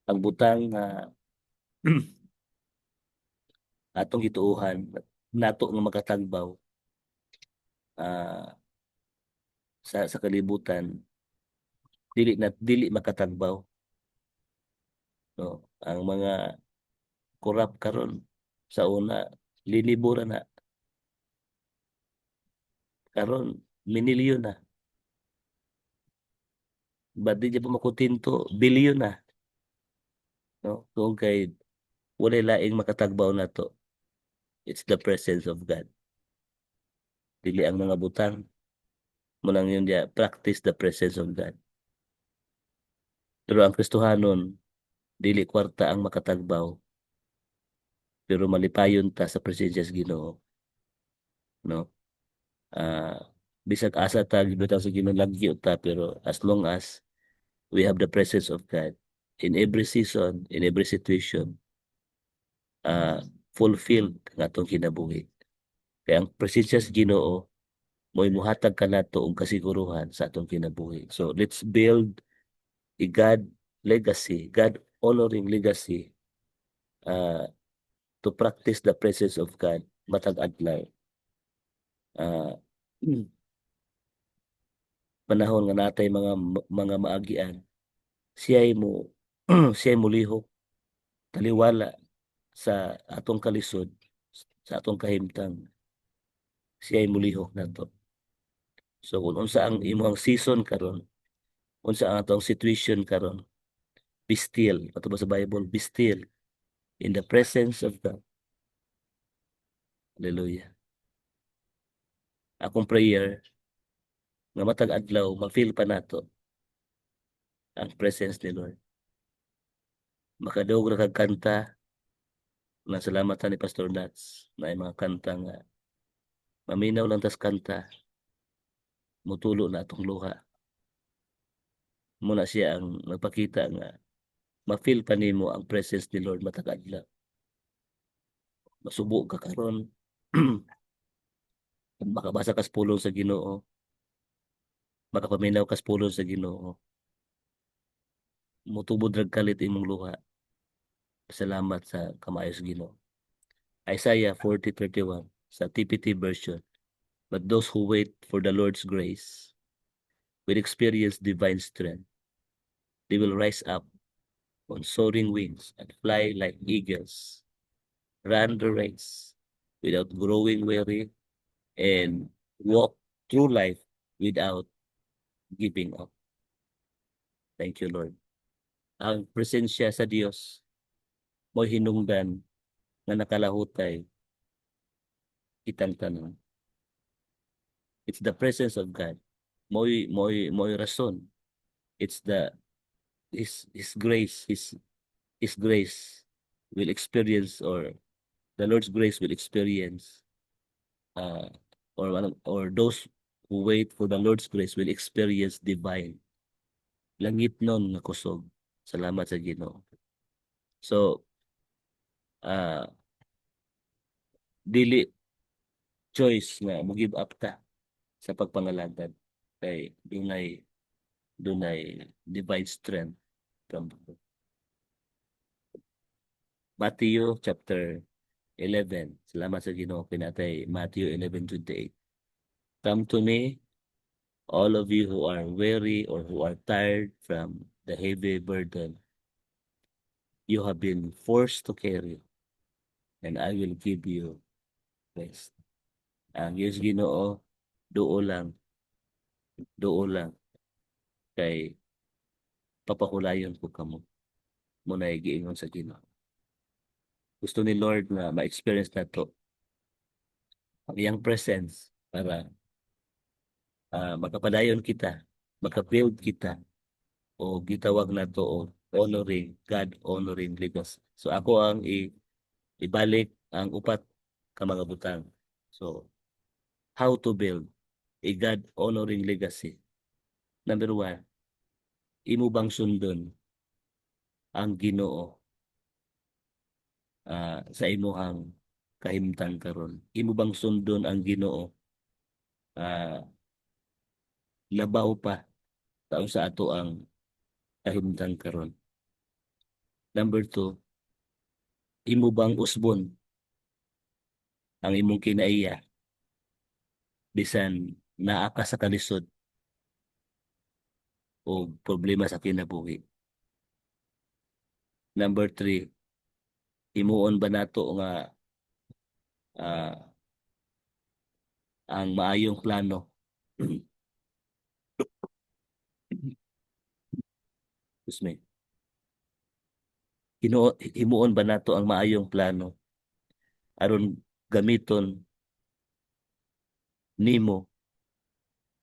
Speaker 5: Ang butang nga atong gituuhan, nato nga makatagbaw sa kalibutan, dili makatagbaw. No? Ang mga korap karon sa una, liliburan na. Karon, minilyon na. Ba't di pa makutinto, bilyon na. No? Kung kay wala laing makatagbaw na to, it's the presence of God. Dili ang mga butang. Munang yun dia, practice the presence of God. Pero ang Kristohanon, dili kwarta ang makatagbaw. Pero malipayon ta sa presensya sa Ginoo. No? Bisag asa ta gibitaw sa Ginoo lagyo ta, pero as long as we have the presence of God in every season, in every situation, fulfilled ang atong kinabuhi. Kaya ang presensya sa Ginoo mo'y muhatag ka nato og kasiguruhan sa atong kinabuhi. So let's build a God legacy, God honoring legacy, to practice the presence of God matag adlaw. Panahon nga natay mga maagian, siya'y mo siya'y mulihok, taliwala sa atong kalisod, sa atong kahimtang, siya'y mulihok nato. So kung unsa ang imong season karon, unsa ang atong situation karon, be still. Ato ba sa Bible, be still in the presence of God. Hallelujah. Akong prayer nga matag adlaw ma-feel pa nato ang presence ni Lord. Makadawog ra kag kanta na salamatan ni Pastor Nats na mga kanta nga maminaw lang tas kanta, mutulo na atong luha. Muna siya ang nagpakita nga ma-feel pa nimo ang presence ni Lord matag adlaw. Masubo ka karon makabasa kas pulong sa Ginoo, makapaminaw kas pulong sa Ginoo, mutubod rag kalit imong luha. Salamat sa kamayo sa Ginoo. Isaiah 40:31 sa TPT version. But those who wait for the Lord's grace will experience divine strength. They will rise up on soaring wings and fly like eagles, run the race without growing weary, and walk through life without giving up. Thank you, Lord. Ang presensya sa Dios mo'y hinungdan nga nakalahutay kitang tanan. It's the presence of God. Mo'y rason. It's His grace, His grace will experience, or the Lord's grace will experience, or those who wait for the Lord's grace will experience divine langit nun nga kusog. Salamat sa Ginoo. So, dili choice nga mo give up ta sa pagpangalagad kay dunay divine strength from the Lord. Matthew chapter 11. Salamat sa Ginoo pinatay Matthew 11:28. Come to me, all of you who are weary or who are tired from the heavy burden you have been forced to carry, and I will give you rest. Ang Diyos Ginoo, doo lang kay papakulayon ko kamo. Muna giingon sa Ginoo. Gusto ni Lord na ma-experience na to ang iyang presence para makapadayon kita, makabuild kita, o gitawag na to o honoring, God honoring legacy. So ako ang ibalik ang upat ka mga butang. So, how to build a God honoring legacy? Number 1, imo bang sundon ang Ginoo sa imuhang kahimtang karon? Imo bang sundon ang Ginoo labaw pa taon sa ato ang kahimtang karon? Number 2, imo bang usbon ang imong kinaiya bisan naa ka sa kalisod o problema sa kinabuhi? Number 3, himuon ba nato nga ang maayong plano excuse me, himuon ba nato ang maayong plano aron gamiton nimo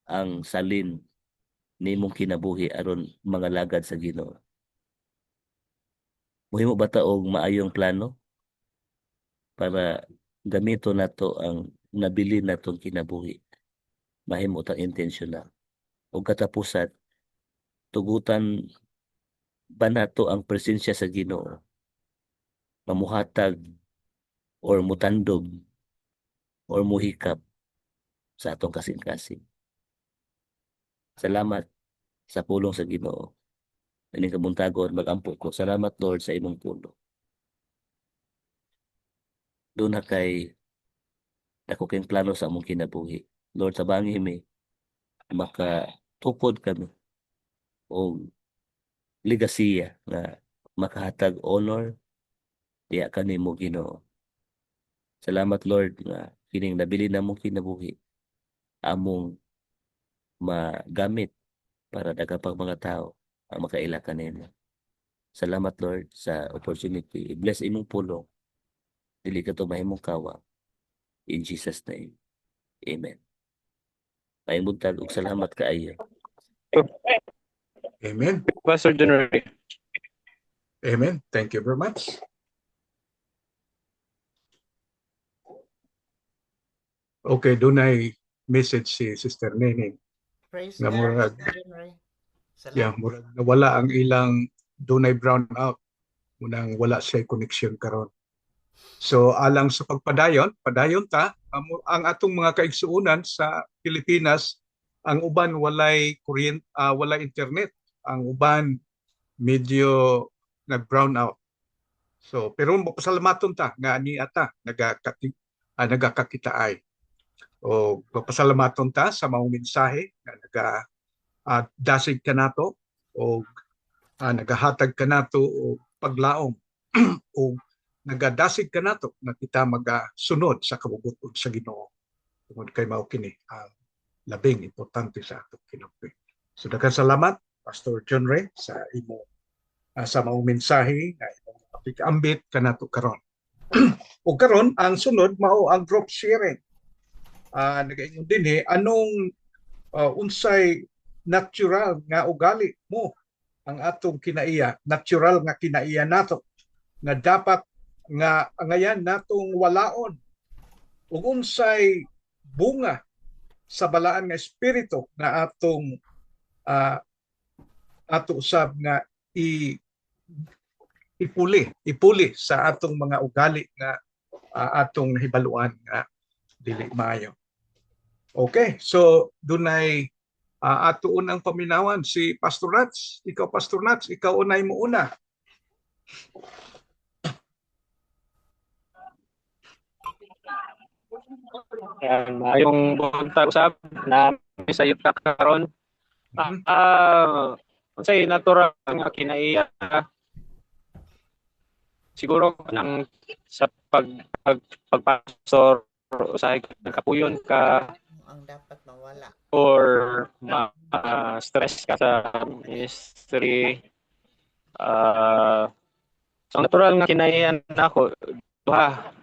Speaker 5: ang salin nimong kinabuhi aron mga lagad sa Ginoo? Muhimo ba ta og maayong plano para gamiton nato ang nabili natong kinabuhi? Mahimo tang intentional. O katapusan, tugutan ba nato ang presensya sa Ginoo? Mamuhatag or mutandog or muhikap sa atong kasing-kasing. Salamat sa pulong sa Ginoo. Ining kabuntagon magampo ko. Salamat Lord sa imong pulong. Doon na kay ako kayong plano sa among kinabuhi. Lord, tabangi mi makatukod kami o ligasiya na makahatag honor diya kanimo Ginoo. Salamat Lord nga kining nabili namong kinabuhi among magamit para dagapang mga tao ang makaila kanimo. Salamat Lord sa opportunity. Bless imong pulong. Dili ka to mahimong kawa. In Jesus' name. Amen. Maayong buntag ug salamat kaayo.
Speaker 2: Amen.
Speaker 4: Pastor John Ray.
Speaker 2: Amen. Thank you very much. Okay, doon ay message si Sister Neneng.
Speaker 7: Praise
Speaker 2: Na
Speaker 7: God,
Speaker 2: murag,
Speaker 7: Pastor Henry.
Speaker 2: yeah,
Speaker 7: Salamat.
Speaker 2: murag nawala ang ilang doon ay brown out. Munang wala siya connection karon. So alang sa padayon ta ang atong mga kaigsuunan sa Pilipinas, ang uban walay walay internet, ang uban medyo nag-brown out. So pero pasalamaton ta nga ani ata nagakakitaay. O pasalamaton ta sa mga mensahe nga dasig kanato o nagahatag kanato o paglaom o nagadasig kanato na kita magasunod sa kabubuton sa Ginoo. Tungod kay mao kini ang labing importante sa atong kinabuhi. So daghang salamat Pastor John Ray sa imo sa maong mensahe nga imong pag-ambit kanato karon. O karon ang sunod mao ang group sharing. Nagaingon din anong unsay natural nga ugali mo ang atong kinaiya, natural nga kinaiya nato nga dapat nga ngayan natong walaon ug unsay bunga sa balaan nga espiritu nga atong ato usab nga ipuli sa atong mga ugali nga atong nahibaluan nga dili maayo. Okay, so dunay ato unang paminawan si Pastor Nats. Ikaw Pastor Nats, ikaw unay mo una.
Speaker 4: Yan, yung buntag usab na sa yuta karon.
Speaker 2: Mhm.
Speaker 4: Unsay natural nga kinaiya siguro nang sa pagpastor usahay nakapuyon ka
Speaker 7: Ang dapat mawala.
Speaker 4: or stress ka sa ministry. So natural nga kinaiyan nako duha.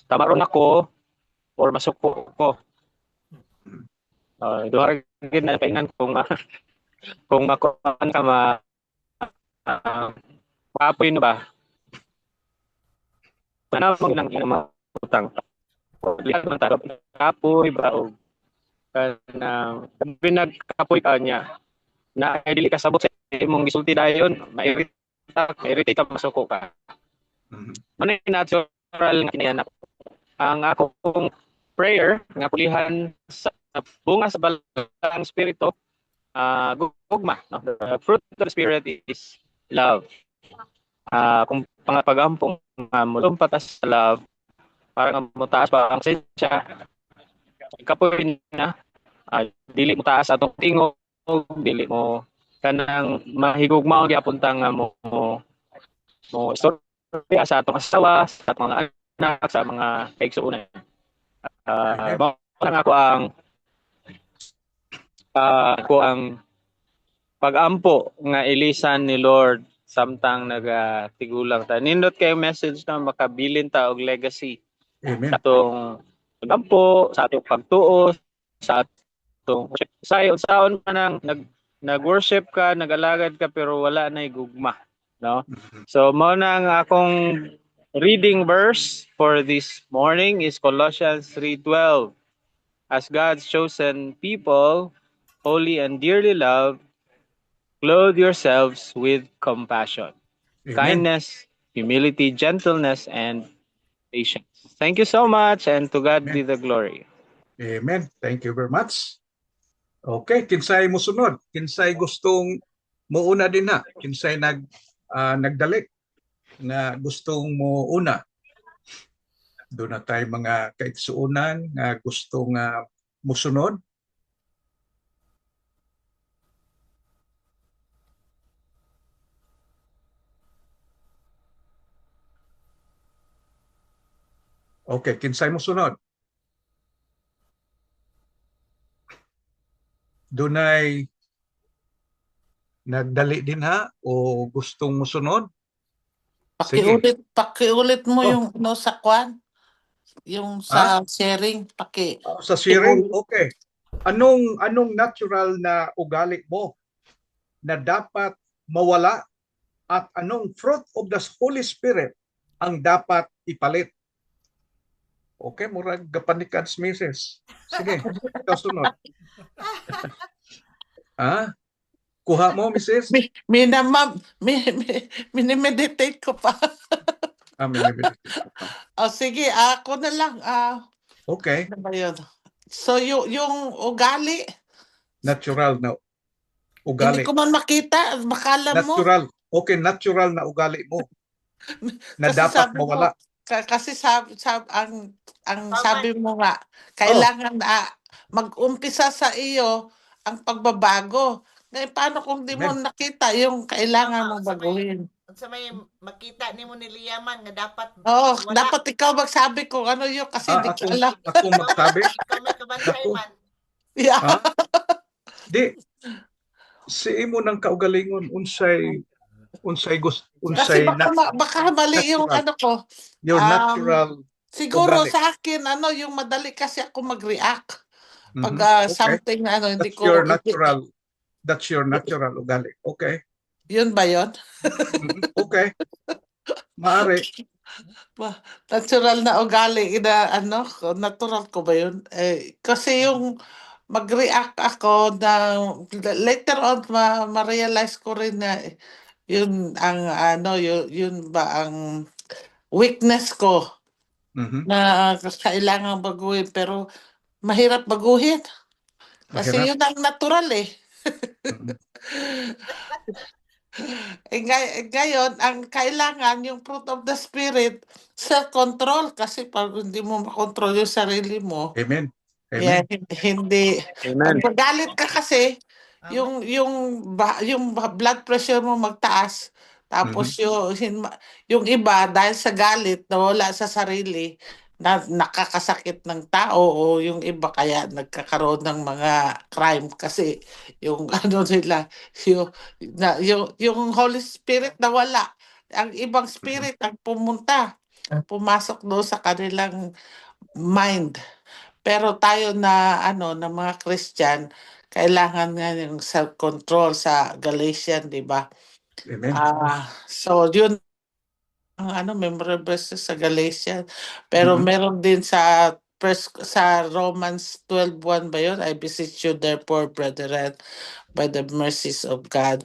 Speaker 4: Tama ron ako or masuko ko. Duha gid na paingan kung makuan ka maapoy na ba? Ano mo nang utang? Lihat man ta kapoy ba o kanang pinagkapoy ka niya na dili ka sabot sa imong gisulti dayon mairita ka masuko ka.
Speaker 2: Mhm.
Speaker 4: Ano yung natural nga kinayanap? Ang akong prayer nga pulihan sa bunga sa balang spirito gugma. No? The fruit of the spirit is love. Kung pangapagampong mulumpat sa love para mo taas pa ang sensya kapoy na dili mo taas atong tingog dili mo kanang mahigugma ang giapunta nga mo istorya sa atong asawa sa atong mga anak sa mga kaigsuonan. Ako ang pagampo nga ilisan ni Lord samtang nagatigulang ta. Nindot kay message na makabilin ta og legacy
Speaker 2: Amen.
Speaker 4: sa atong pagampo, sa atong pagtuo, sa atong saon man ang nag-worship ka, nag-alagad ka pero wala na gugma, no?
Speaker 2: Mhm.
Speaker 4: So mao na ang akong reading verse for this morning is Colossians 3:12. As God's chosen people, holy and dearly loved, clothe yourselves with compassion,
Speaker 2: Amen.
Speaker 4: kindness, humility, gentleness, and patience. Thank you so much, and to God be
Speaker 2: Amen.
Speaker 4: the glory.
Speaker 2: Amen. Thank you very much. Okay, kinsay mo sunod? Kinsay gustong muuna din na? Kinsay nagdalik na gustong muuna? Doon na tayo mga kaigsuunan nga gustong musunod. Okay, kinsay mo sunod? Dunay nagdali din ha o gustong musunod? Sige.
Speaker 7: Pakiulit mo
Speaker 2: Oh.
Speaker 7: yung sa kwan, yung sa sharing,
Speaker 2: Sa sharing, okay. Anong natural na ugali mo na dapat mawala at anong fruit of the Holy Spirit ang dapat ipalit? Okay, murag gapanikan sa misis. Sige, ikaw sunod. Kuha mo, misis?
Speaker 7: minimeditate ko pa.
Speaker 2: Minimeditate ko pa.
Speaker 7: Sige, ako na lang.
Speaker 2: Okay,
Speaker 7: Ano ba yun? So, yung ugali,
Speaker 2: natural na
Speaker 7: hindi
Speaker 2: ugali.
Speaker 7: ko man makita, bakala mo.
Speaker 2: Natural. Okay, natural na ugali mo na
Speaker 7: Kasi
Speaker 2: dapat
Speaker 7: sabi
Speaker 2: mawala.
Speaker 7: Kasi ang sabi mo nga, kailangan mag-umpisa sa iyo ang pagbabago. Ngayon, paano kung di mo
Speaker 2: Amen.
Speaker 7: nakita yung kailangan mong
Speaker 8: Tama,
Speaker 7: baguhin?
Speaker 8: Sa may makita ni mo ni Liaman nga dapat
Speaker 7: Oo,
Speaker 8: wala.
Speaker 7: dapat ikaw magsabi kung ano yun kasi di ko alam.
Speaker 2: Ako magsabi?
Speaker 8: Ikaw may kabantay
Speaker 2: Ako.
Speaker 8: man.
Speaker 7: Yeah.
Speaker 2: Di, si imo ng kaugalingon, unsay
Speaker 7: Kasi baka mali yung
Speaker 2: natural.
Speaker 7: ano ko.
Speaker 2: Your natural
Speaker 7: Siguro
Speaker 2: ugali.
Speaker 7: sa akin, yung madali kasi ako mag-react. Pag
Speaker 2: Okay.
Speaker 7: something na hindi
Speaker 2: That's
Speaker 7: ko...
Speaker 2: your natural ugali. Okay.
Speaker 7: Yun ba yun?
Speaker 2: Okay. Maaari.
Speaker 7: Natural na ugali na natural ko ba yun? Kasi yung mag-react ako na later on ma-realize ko rin na yun ang yun ba ang weakness ko na kailangan baguhin pero mahirap baguhin. Kasi
Speaker 2: Mahirap.
Speaker 7: yun ang natural eh. Ngayon, ang kailangan yung fruit of the spirit, self-control. Kasi pag hindi mo makontrol yung sarili mo,
Speaker 2: Amen.
Speaker 7: yeah,
Speaker 2: Amen.
Speaker 7: hindi. Pag
Speaker 4: Amen.
Speaker 7: magalit ka kasi,
Speaker 8: Amen.
Speaker 7: yung blood pressure mo magtaas. Tapos
Speaker 2: Mhm.
Speaker 7: yung iba dahil sa galit nawala sa sarili na nakakasakit ng tao o yung iba kaya nagkakaroon ng mga crime kasi yung ano nila yung Holy Spirit nawala. Ang ibang spirit ang pumasok doon sa kanilang mind. Pero tayo na mga Christian, kailangan nga yung self-control sa Galatian, di ba?
Speaker 2: Amen.
Speaker 7: So yun ang memorable verses sa Galatian. Pero
Speaker 2: Mhm.
Speaker 7: meron din sa Romans 12:1 ba yun? I beseech you therefore, brethren, by the mercies of God,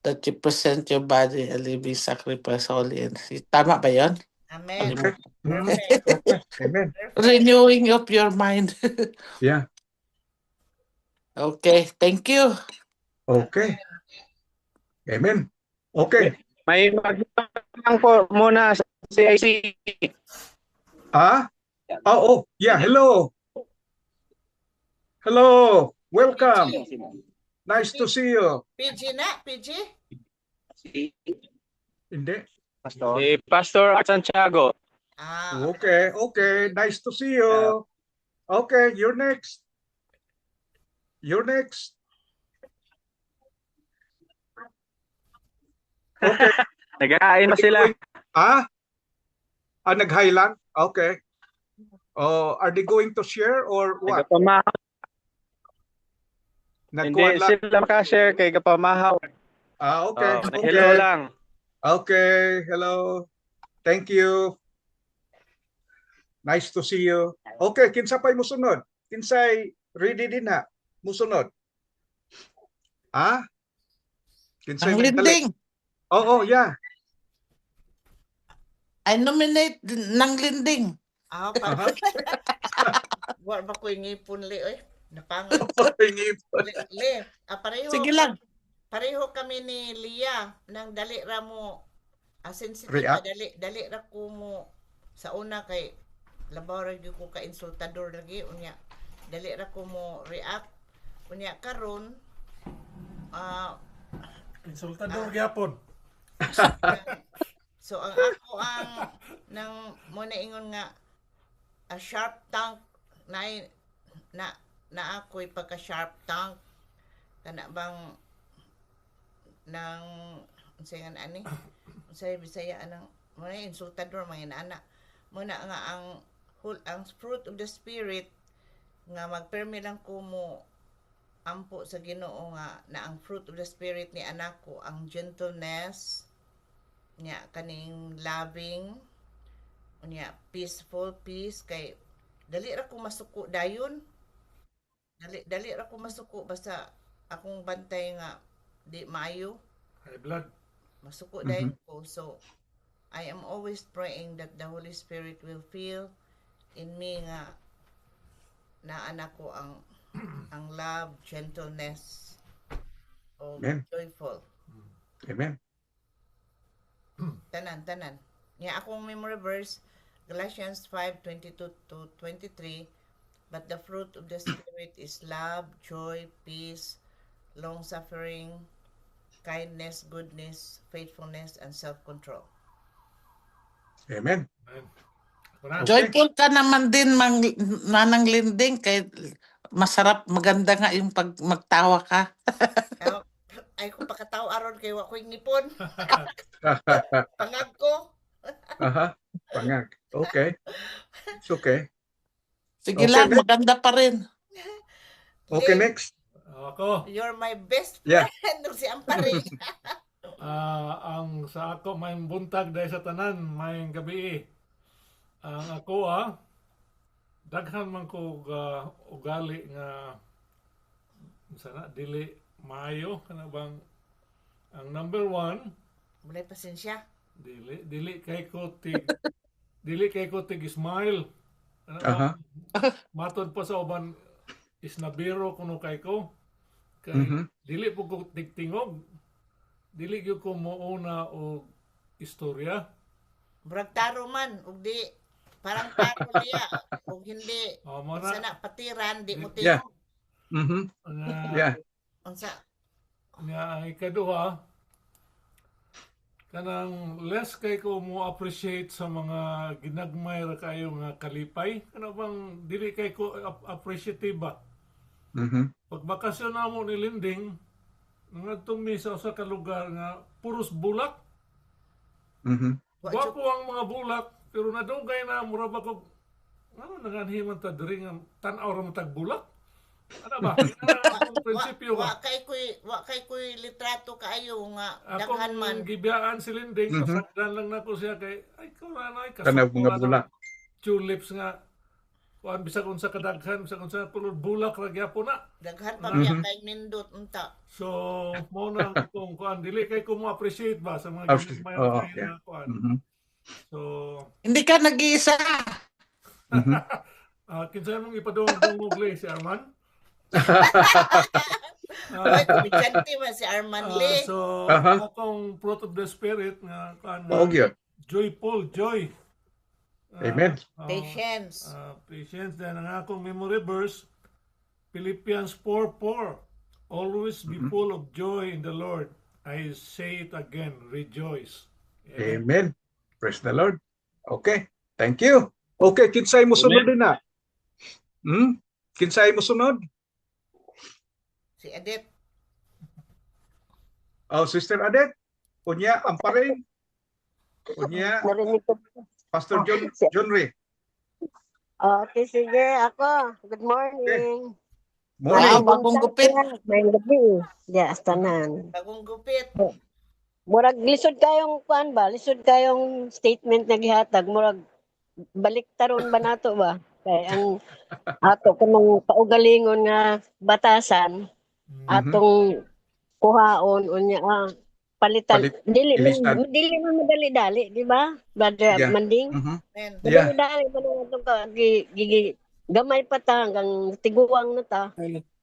Speaker 7: that you present your body a living sacrifice, holy and tama ba yun?
Speaker 8: Amen.
Speaker 2: Okay.
Speaker 8: Perfect.
Speaker 2: Okay. Amen.
Speaker 8: Perfect.
Speaker 7: Renewing of your mind.
Speaker 2: Yeah.
Speaker 7: Okay, thank you.
Speaker 2: Okay. Amen. Okay.
Speaker 4: May magtanong po muna sa CIC.
Speaker 2: Ah? Oh, yeah. Hello. Hello. Welcome. Nice to see you.
Speaker 8: PG na, PG?
Speaker 2: Hindi.
Speaker 4: Si Pastor Santiago.
Speaker 2: Okay. Okay. Nice to see you. Okay. You're next. You're next. Okay.
Speaker 4: Nagkain pa sila.
Speaker 2: Ah? Nag-hi lang? Okay. Oh, are they going to share or what?
Speaker 4: Nagpamahaw.
Speaker 2: Nagkuhan
Speaker 4: Hindi
Speaker 2: lang?
Speaker 4: sila makashare kay Kapamahaw.
Speaker 2: Okay. Okay.
Speaker 4: Hello lang.
Speaker 2: Okay. Hello. Thank you. Nice to see you. Okay. Kinsa pa'y musunod? Kinsay ready din ha? Musunod. Ah? Kinsay
Speaker 7: Ang
Speaker 2: may dali?
Speaker 7: linding.
Speaker 2: Oo, yeah.
Speaker 7: I nominate ng linding.
Speaker 2: Aha.
Speaker 8: Wa ba ko ngipon li oy. Napangot.
Speaker 2: Pingipon.
Speaker 8: Li, pareho.
Speaker 7: Sige lang.
Speaker 8: Pareho kami ni Lia nang dali ra mo sensitive
Speaker 2: React?
Speaker 8: dali ra ko mo sa una kay labaw ra gyud ko ka insultador lagi unya. Dali ra ko mo react unya karon
Speaker 9: Insultador gyapon.
Speaker 8: So ang ako nang mo na ingon nga a sharp tongue na ako'y pagka sharp tongue kana bang nang unsay nga ani unsay Bisaya anang mo na insultador mga inana mo na nga ang fruit of the spirit nga magpermi lang ko mo ampo sa Ginoo nga na ang fruit of the spirit ni anak ko ang gentleness nya kaning loving unya peaceful peace kay dali ra ko masuko dayon dali ra ko masuko basta akong bantay nga di maayo
Speaker 9: High blood.
Speaker 8: masuko dayon ko so I am always praying that the Holy Spirit will feel in me nga na anak ko ang love, gentleness, o
Speaker 2: Amen.
Speaker 8: joyful.
Speaker 2: Amen.
Speaker 8: Tanan. Nga akong memory verse, Galatians 5:22-23, but the fruit of the Spirit is love, joy, peace, long-suffering, kindness, goodness, faithfulness, and self-control.
Speaker 2: Amen.
Speaker 9: Amen. Kuna.
Speaker 7: Joyful ka naman din, Nanang Linding, kay masarap, maganda nga yung pag magtawa ka.
Speaker 8: Ay kung pakataw aron kay wa ko'y ngipon. Pangag ko.
Speaker 2: Aha. Pangag. Okay. It's okay.
Speaker 7: Sige
Speaker 2: Okay,
Speaker 7: lang,
Speaker 2: next.
Speaker 7: maganda pa rin.
Speaker 2: Okay,
Speaker 8: Lee,
Speaker 2: next.
Speaker 9: Ako,
Speaker 8: you're my best
Speaker 2: Yeah.
Speaker 8: friend. Si Ampari.
Speaker 9: ang sa ako may buntag dahil sa tanan, may gabi. Ang ako daghan man ko ugali nga sana dili maayo kana bang ang number one
Speaker 8: Mulay pasensya.
Speaker 9: dili kay ko tig smile.
Speaker 2: Aha.
Speaker 9: Matod pa sa uban is nabiro kuno kay ko. Kay
Speaker 2: Mhm.
Speaker 9: dili po ko tigtingog. dili gyud ko mouna og istorya.
Speaker 8: Brag taro man, ug di, parang taro liya, ug hindi,
Speaker 9: Mo
Speaker 8: unsa
Speaker 9: na
Speaker 8: na patiran, di mo
Speaker 2: Yeah.
Speaker 8: tiyo.
Speaker 2: Mhm.
Speaker 9: nga
Speaker 2: Yeah.
Speaker 8: Unsa,
Speaker 9: ang ikaduha, kanang less kay ko mo appreciate sa mga ginagmay ra kayo nga kalipay, kana bang dili kay ko appreciative ba.
Speaker 2: Mhm.
Speaker 9: Pag bakasyon namo ni Linding, ngadtong mi sa usa ka lugar nga puros bulak.
Speaker 2: Mhm.
Speaker 8: wa
Speaker 9: Gwapo ang mga bulak, pero nadugay na mura ba ko ano nanganhiman ta diri nga tan-aw ra matag bulak. Ano ba? Ang prinsipyo ba?
Speaker 8: wa kay koy litrato kaayo nga daghan man.
Speaker 9: Akong gibiyaan si Linding,
Speaker 2: Mhm.
Speaker 9: pasagdan lang nako siya kay ay ko na ay
Speaker 2: Kanang
Speaker 9: kasok
Speaker 2: mga bulak.
Speaker 9: tulips nga kuan bisag unsa kadaghan bisag unsa pulod bulak ra gyapon na.
Speaker 8: Daghan pa
Speaker 2: Mhm.
Speaker 8: biya kay nindot unta.
Speaker 9: So mo na kung kuan dili kay ko mo appreciate ba sa mga ginagmay
Speaker 2: Oo,
Speaker 9: kayo
Speaker 2: yeah.
Speaker 9: nga kuan.
Speaker 2: Mhm.
Speaker 9: So
Speaker 7: Hindi ka nag-iisa.
Speaker 2: Mhm.
Speaker 9: kinsa mong ipadungog li si Arman?
Speaker 8: Ay, komedyante man si Arman Lee.
Speaker 9: So
Speaker 2: Aha.
Speaker 9: akong fruit of the spirit nga kuan
Speaker 2: Oo, gyud.
Speaker 9: joy.
Speaker 2: Amen.
Speaker 8: Patience.
Speaker 9: Patience. Then ang akong memory verse, Philippians 4:4. Always be
Speaker 2: Mhm.
Speaker 9: full of joy in the Lord. I say it again, rejoice.
Speaker 2: Amen. Praise the Lord. Okay. Thank you. Okay, kinsay mo sunod din na? Kinsay mo sunod?
Speaker 8: Si Adet.
Speaker 2: Oh, Sister Adet. Unya, ang paring. Unya,
Speaker 10: Narinig ko.
Speaker 2: Pastor John Ray.
Speaker 10: Okay, sige, ako. Good morning.
Speaker 2: Morning.
Speaker 7: Bagong gupit.
Speaker 10: May gabi. Yes, tanan.
Speaker 8: Bagong gupit.
Speaker 10: Murag lisod kayong kuan ba? Lisod kayong statement na gihatag. Murag baliktaron ba nato ba? Kay ang ato kanang paugalingon nga batasan atong kuhaon unya palitan dili
Speaker 2: ilisan.
Speaker 10: man madali-dali, di ba? Brother
Speaker 2: Yeah.
Speaker 10: Manding.
Speaker 2: Mhm.
Speaker 8: Men.
Speaker 2: Yeah.
Speaker 10: Madali-dali pa naman itong gamay pa ta hanggang tiguang na ta.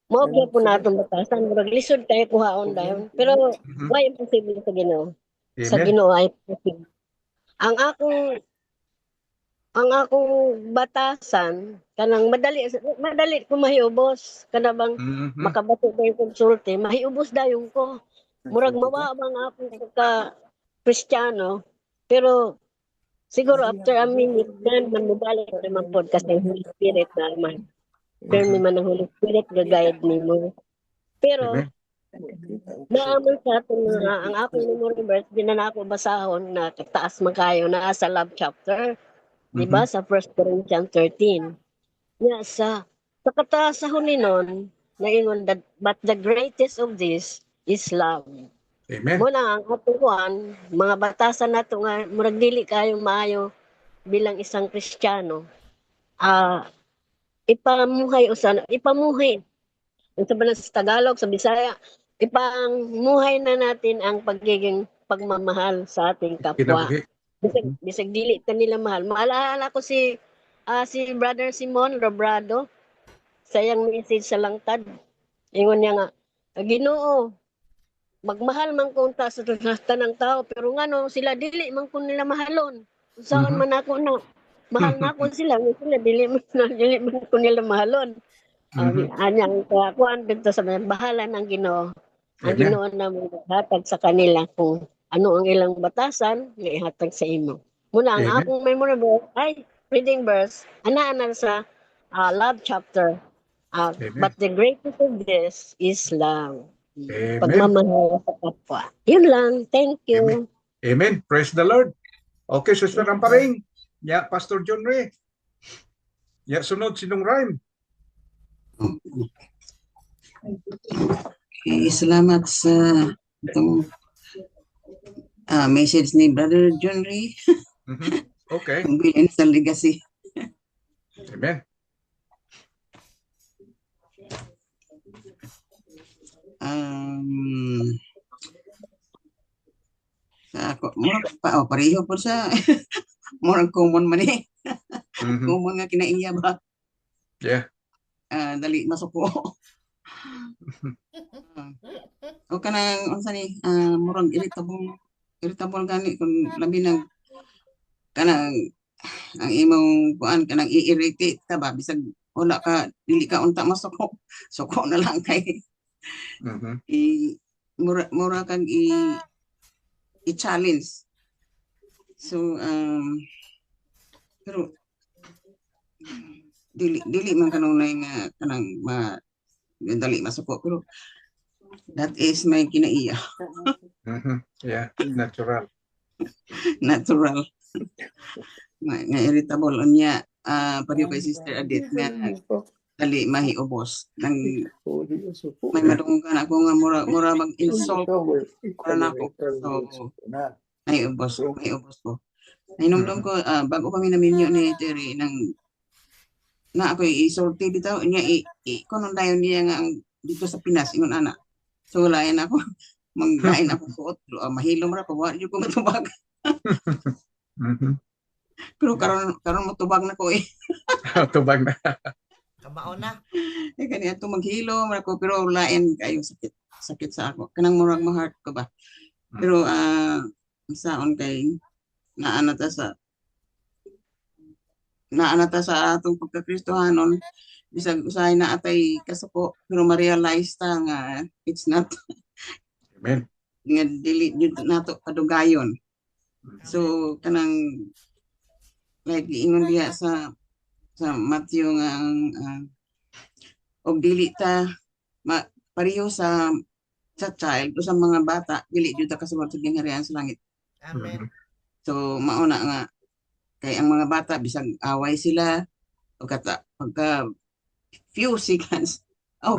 Speaker 10: Mao gyud po natong batasan murag lisod kay kuhaon dayon. Pero
Speaker 2: Mhm.
Speaker 10: why imposible sa Ginoo? Sa
Speaker 2: Amen.
Speaker 10: Ginoo ay possible. Ang akong batasan kanang madali ko mahiubos kana bang
Speaker 2: Mhm.
Speaker 10: makabato ko yung konsulte mahiubos dayon ko. Murag mawabang ako ka Kristiyano pero siguro after a minute then man mobalik sa mga podcast ng Holy Spirit na man. Pero man ang Holy Spirit ga-guide nimo. Pero
Speaker 2: Amen.
Speaker 10: naaman sa atin nga ang akong memory verse di na ako basahon na taas man kayo na sa love chapter. Di ba sa 1 Corinthians 13. Nga sa katasahon ni nun naingon that but the greatest of this is love.
Speaker 2: Amen.
Speaker 10: Muna ang atuan, mga batasan nato nga murag dili kayo maayo bilang isang Kristiyano. Ipamuhay unsa ba na sa Tagalog, sa Bisaya, ipamuhay na natin ang pagiging pagmamahal sa ating kapwa.
Speaker 2: Kinabuhi.
Speaker 10: Bisag dili ka nila mahal. Maalala ko si Brother Simon Robrado sa iyang message sa langtad. Ingon niya nga, Ginoo, magmahal man ko ta sa tanang tao pero ngano sila dili man ko nila mahalon. Saan man ako na mahal na ako sila dili man ko nila mahalon. Anyang kuan dito sa bahala ng Ginoo. Ang
Speaker 2: Amen.
Speaker 10: Ginoo na maghatag sa kanila kung ano ang ilang batasan nga ihatag sa imo. Muna ang
Speaker 2: Amen.
Speaker 10: akong memory verse reading verse ana sa love chapter.
Speaker 2: Amen.
Speaker 10: But the greatest of this is love.
Speaker 2: Amen.
Speaker 10: Pagmamahal sa kapwa. Yun lang. Thank you.
Speaker 2: Amen. Praise the Lord. Okay, Sister Amparing. Yeah, Pastor John Ray. Yeah, sunod sinong rhyme?
Speaker 6: Okay, salamat sa itong message ni Brother John Ray.
Speaker 2: Mhm. Okay.
Speaker 6: Ang bilin sa legacy.
Speaker 2: Amen.
Speaker 6: Ako, pareho po sa murag common man eh.
Speaker 2: Mhm.
Speaker 6: Common nga kinaiya ba?
Speaker 2: Yeah.
Speaker 6: Dali masuko. o kanang unsa ni murag irritable gani kung labi nang kanang ang imong kuan kanang i-irritate ka ba bisag wala ka dili ka unta masuko suko na lang kay
Speaker 2: Mhm.
Speaker 6: mura kag i-challenge. So pero dili man kanunay nga kanang dali masuko pero that is my kinaiya.
Speaker 2: Mhm. Yeah, natural.
Speaker 6: Natural nga irritable unya pareho kay Sister Adit nga dali mahiubos nang may madunggan ako nga mura mag-insult para nako so mahiubos ko nainumdum ko bago kami naminyo ni Terry nang na ako isulti bitaw niya kuno dayon niya nga ang dito sa Pinas ingon ana so lain ako manglain ako suot mahilom ra ko wa jud ko matubag.
Speaker 2: Mhm.
Speaker 6: Pero karon matubag na ko
Speaker 2: Tubag na.
Speaker 8: Kamao na.
Speaker 6: Kani ato maghilom ra ko pero lain kayo sakit sa ako kanang murag mo heart ko ba pero saon kay naanata sa atong pagkakristohanon bisag usahay na atay kasuko pero ma-realize ta nga it's not
Speaker 2: Amen.
Speaker 6: nga dili jud nato kadugayon so kanang like ingon diha sa Matthew nga og dili ta pareho sa child o sa mga bata dili jud ta kasulod sa gingharian sa langit.
Speaker 8: Amen.
Speaker 6: So mao na nga kay ang mga bata bisag away sila pagka few seconds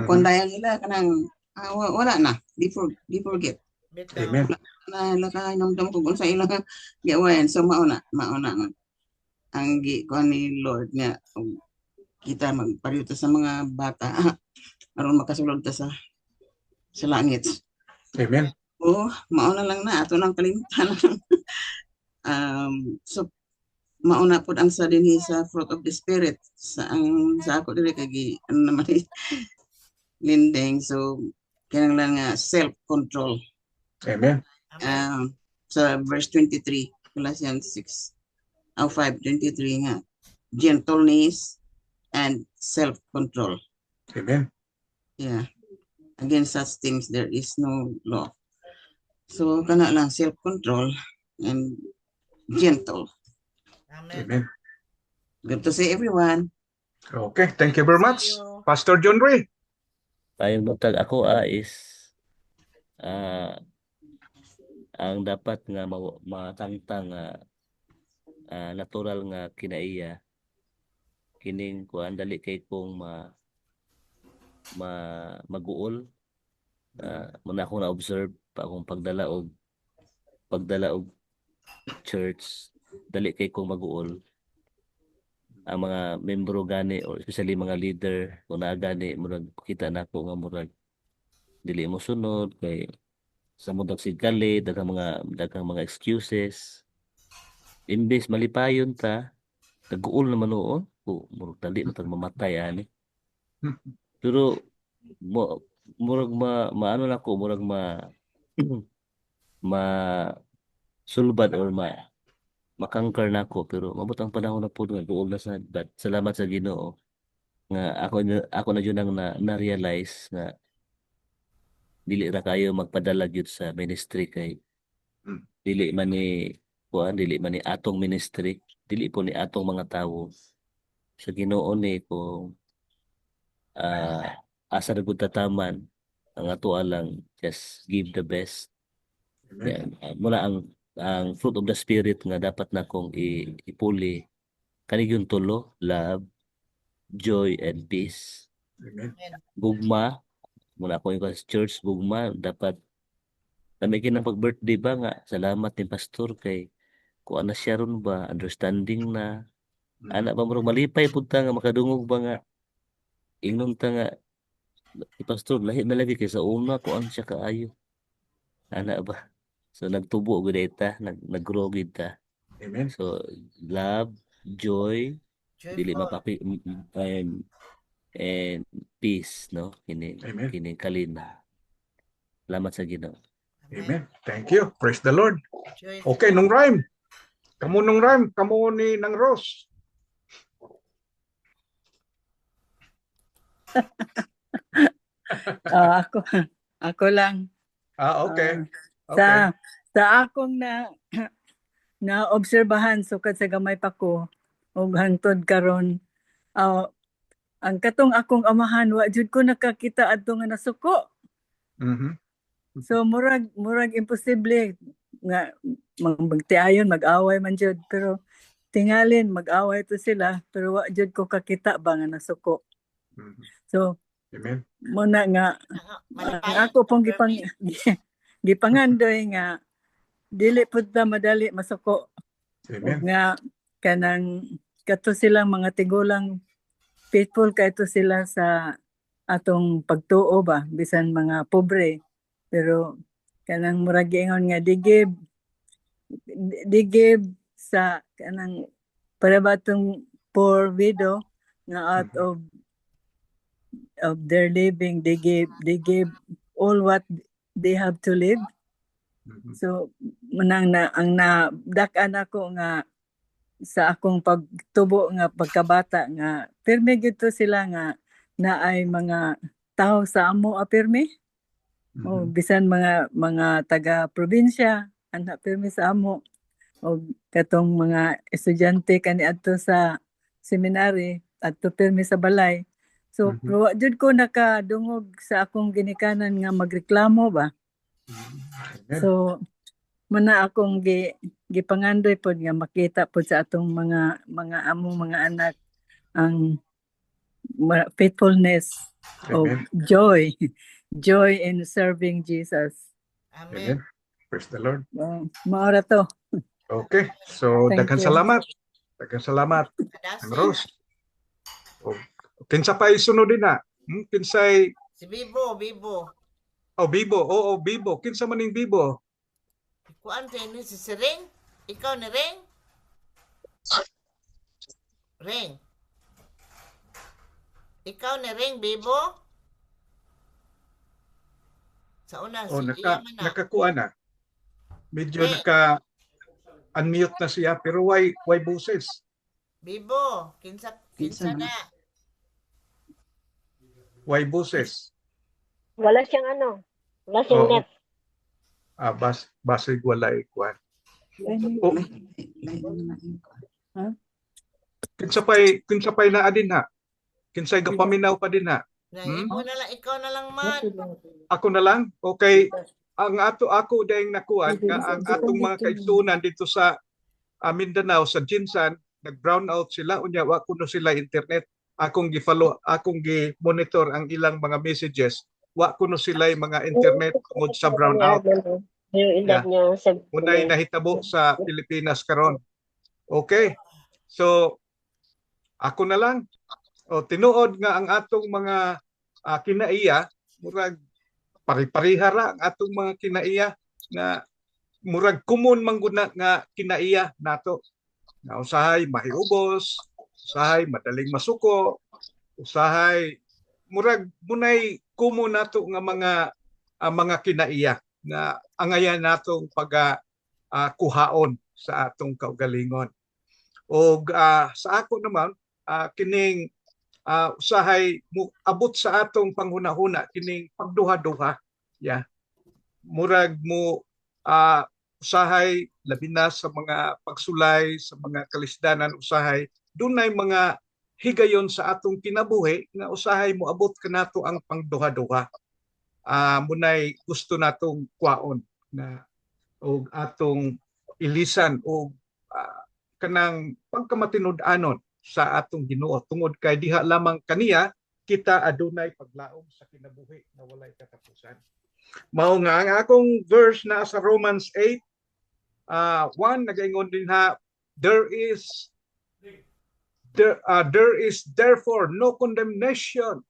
Speaker 6: kundayan nila kanang wala na di forget
Speaker 2: Amen.
Speaker 6: na nakahinumdum ko kung sa ilang gawain so mao na nga ang kuan ni Lord nga kita magpareho sa mga bata aron makasulod ta sa langit.
Speaker 2: Amen.
Speaker 6: Mao na lang na ato nang kalimutan. So mauna pod ang sa dinhi sa fruit of the spirit sa ako diri kay ano naman lindeng so kinahanglan nga self control.
Speaker 2: Amen.
Speaker 6: Sa verse 23 Colossians 5:23 nga gentleness and self control.
Speaker 2: Amen.
Speaker 6: Yeah. Against such things there is no law. So kana lang self control and gentle.
Speaker 2: Amen.
Speaker 6: Good to see everyone.
Speaker 2: Okay, thank you very much. Pastor John Ray.
Speaker 5: Tayong butag ako is ang dapat nga matangtang natural nga kinaiya kining kuan dali kay kong maguol muna ako na observe pa akong pagdala og church dali kay kong maguol ang mga membro gani or especially mga leader kung naa gani murag kita nako nga murag dili mo sunod kay sa mudag sigkali daghang mga excuses imbes malipayon ta naguol naman noon murag dali na tag mamatay ani pero murag maano na ko murag ma sulbad or makangkar na ko pero mabot ang panahon na po nga duol na sad but salamat sa Ginoo nga ako na jud nang na-realize nga dili ra kayo magpadala gyud sa ministry kay dili man ni atong ministry dili po ni atong mga tawo sa Ginoo ni kung asa na gud tataman ang ato lang just give the best. Yan. Mula ang fruit of the spirit nga dapat na kong ipuli kani yung tulo love joy and peace.
Speaker 2: Amen.
Speaker 5: Gugma mula ko yung church gugma dapat namikin ng pag-birthday ba nga salamat ni pastor kay kuan na siya ron ba understanding na anak ba murag malipay pud ta nga makadungog ba nga ingnon ta nga pastor lahi na lagi kay sa una kuan siya kaayo anak ba so nagtubo gud ta naggrow gid ta.
Speaker 2: Amen.
Speaker 5: So love joy dili mapapi and peace no kini kalina Salamat sa Ginoo.
Speaker 2: Amen. Thank you. Praise the Lord.
Speaker 8: Joy.
Speaker 2: Okay, nung rhyme. Kamu nung rhyme, kamu ni nang Rose.
Speaker 11: Ako lang.
Speaker 2: Okay.
Speaker 11: Ah,
Speaker 2: Okay.
Speaker 11: sa akong na obserbahan sukad sa gamay pa ko ug hangtod karon, ang katong akong amahan wa jud ko nakakita adto nga nasuko.
Speaker 2: Mhm.
Speaker 11: So murag imposible nga magtiayon mag-away man jud, pero tingalin mag-away to sila pero wa jud ko kakita ba nga nasuko.
Speaker 2: Mhm.
Speaker 11: So
Speaker 2: Amen.
Speaker 11: muna nga ang
Speaker 8: Malipay.
Speaker 11: ako pong gipangandoy nga dili pud ta madali masuko. Ug
Speaker 2: Amen.
Speaker 11: nga kanang kato silang mga tigulang faithful kaito sila sa atong pagtuo ba bisan mga pobre, pero kanang murag giingon nga digib sa kanang para ba tong poor widow nga out of their living they give all what they have to live.
Speaker 2: Mhm.
Speaker 11: So manang ang nadak-an ako nga sa akong pagtubo nga pagkabata nga pirmi gito sila nga naay mga tao sa amo pirmi. O
Speaker 2: Mhm.
Speaker 11: bisan mga taga probinsya ana pirmi sa amo, o katong mga estudyante kaniadto sa seminary adto pirmi sa balay. So
Speaker 2: Mhm.
Speaker 11: wa jud ko nakadungog sa akong ginikanan nga magreklamo ba.
Speaker 2: Amen.
Speaker 11: So muna akong gipangandoy pod nga makita pod sa atong mga among mga anak ang faithfulness o
Speaker 2: Amen.
Speaker 11: joy in serving Jesus.
Speaker 8: Amen.
Speaker 2: Amen. Praise the Lord.
Speaker 11: Maora to.
Speaker 2: Okay. So,
Speaker 11: Thank
Speaker 2: daghang
Speaker 11: you.
Speaker 2: salamat. Daghang salamat, ang
Speaker 8: Kadasi.
Speaker 2: Rose. O, kinsa pa isunod din na? Kinsay,
Speaker 8: Si Bibo.
Speaker 2: Bibo. Oo, Bibo. Kinsa maning Bibo?
Speaker 8: Kuan sa ini si Ring. Ikaw ni Ring. Ring. Ikaw ni Ring, Bibo. Sa una
Speaker 2: O,
Speaker 8: si iya man na.
Speaker 2: nakakuha na. Medyo
Speaker 8: Ring.
Speaker 2: naka-unmute na siya, pero why boses?
Speaker 8: Bibo. Kinsa
Speaker 6: Kinsa
Speaker 8: na.
Speaker 2: Why boses?
Speaker 10: Wala siyang wala siyang
Speaker 2: Oo.
Speaker 10: net.
Speaker 2: Basig walay kuan. O, kinsa pa'y naa din ha? Kinsay gapaminaw pa din ha?
Speaker 8: Imo na lang, ikaw na lang man.
Speaker 2: Ako na lang? Okay. Ang ako dahil nakuha nga ang atong mga kaigsunan dito sa Mindanao, sa Jinsan, nag-brown out sila. Unya, wa kuno sila internet. Akong gi-follow, akong gi-monitor ang ilang mga messages. Wa kuno sila mga internet tungod sa brown out.
Speaker 10: Yung edad niya,
Speaker 2: Unay nahitabo sa Pilipinas karon. Okay. So, ako na lang. O, tinuod nga ang atong mga kinaiya, murag pari-pariha ra ang atong mga kinaiya nga murag common man gud nga kinaiya nato. Nga usahay mahiubos, usahay madaling masuko, usahay murag munay common nato nga mga kinaiya nga angayan natong kuhaon sa atong kaugalingon. O sa ako naman kining usahay abot sa atong panghuna-huna kining pagduha-duha, yeah, murag mo usahay labi na sa mga pagsulay sa mga kalisdanan, usahay dunay mga higayon sa atong kinabuhi nga usahay mo abot kanato ang pangduha-duha. Munay gusto natong kwaon na og atong ilisan og kanang pagkamatinud-anon sa atong Ginoo tungod kay diha lamang kaniya kita adunay paglaom sa kinabuhi na walay katapusan. Mao nga ang akong verse na sa Romans 8:1 nagaingon din ha, there is therefore no condemnation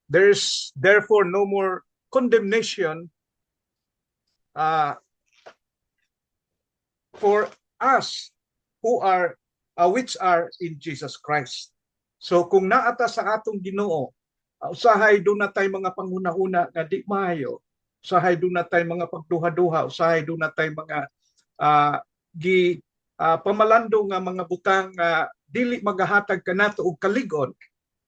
Speaker 2: there's therefore no more condemnation for us who are which are in Jesus Christ. So kung naata sa atong Ginoo, usahay doon na tay mga panghuna-huna nga di maayo, usahay doon na tay mga pagduha-duha, usahay doon na tay mga pamalando nga mga butang dili magahatag kanato og kaligon,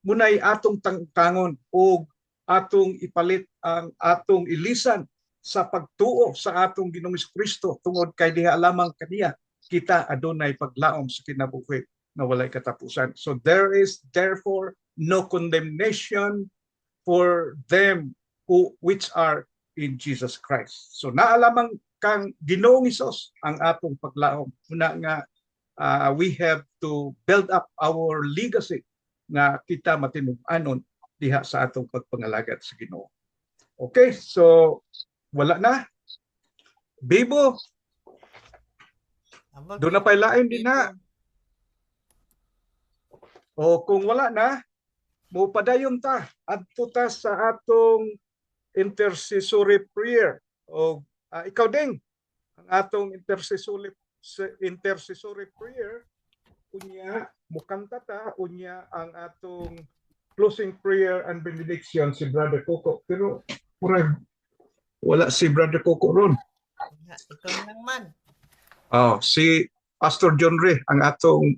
Speaker 2: munay atong tangon o atong ipalit ang atong ilisan sa pagtuo sa atong Ginoong Kristo tungod kay diha lamang kaniya kita adunay paglaom sa kinabuhi na walay katapusan. So there is therefore no condemnation for them which are in Jesus Christ. So naalamang kang Ginoong Hesus ang atong paglaom. Una nga we have to build up our legacy nga kita matinud-anon diha sa atong pagpangalagad sa Ginoo. Okay, so wala na. Bibo. Doon na pa'y lain din na. O kung wala na, mupadayon ta. Adto ta sa atong intercessory prayer. O ikaw ding, ang atong intercessory prayer, unya, mukanta ta, unya ang atong closing prayer and benediction si Brother Coco. Pero murag wala si Brother Coco ron.
Speaker 8: Ikaw lang man.
Speaker 2: Si Pastor John Ray ang atong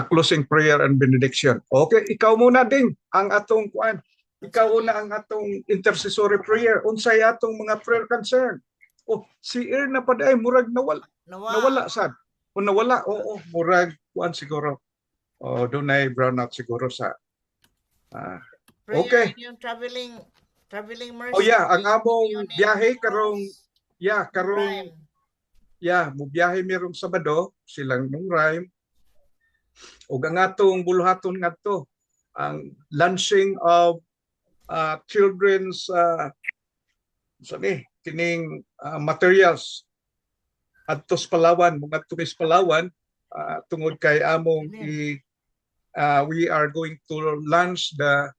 Speaker 2: closing prayer and benediction. Okay, ikaw muna ding ang atong kuan. Ikaw una ang atong intercessory prayer. Unsay atong mga prayer concern. Si Erna paday murag nawala sad. O nawala, murag kuan siguro. Dunay brownout siguro sa okay.
Speaker 8: Yung traveling mercy.
Speaker 2: Ang among biyahe karong mubiyahe mirong Sabado silang nung Rhyme. Ug ang atong buluhaton ngadto ang launching of children's kining materials adto sa Palawan, mga tumis Palawan tungod kay among we are going to launch the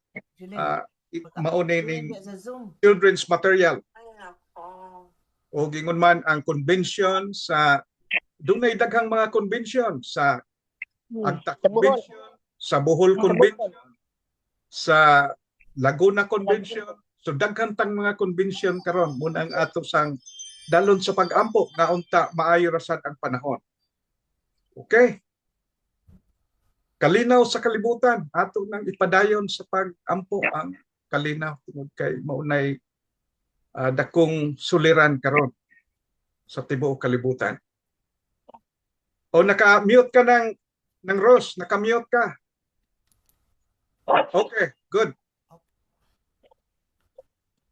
Speaker 2: mauning children's material. O gingon man ang convention sa dunay daghang mga convention sa Agta Convention, sa Bohol Convention, sa Laguna Convention. So daghang tang mga convention karon muna ang ato sang dalon sa pag-ampo nga unta maayo rasad ang panahon. Okay? Kalinaw sa kalibutan, ato nang ipadayon sa pag-ampo ang kalinaw tungod kay maunay dakong suliran karon sa tibuok kalibutan. O naka-mute ka ng Rose, naka-mute ka. Okay, good.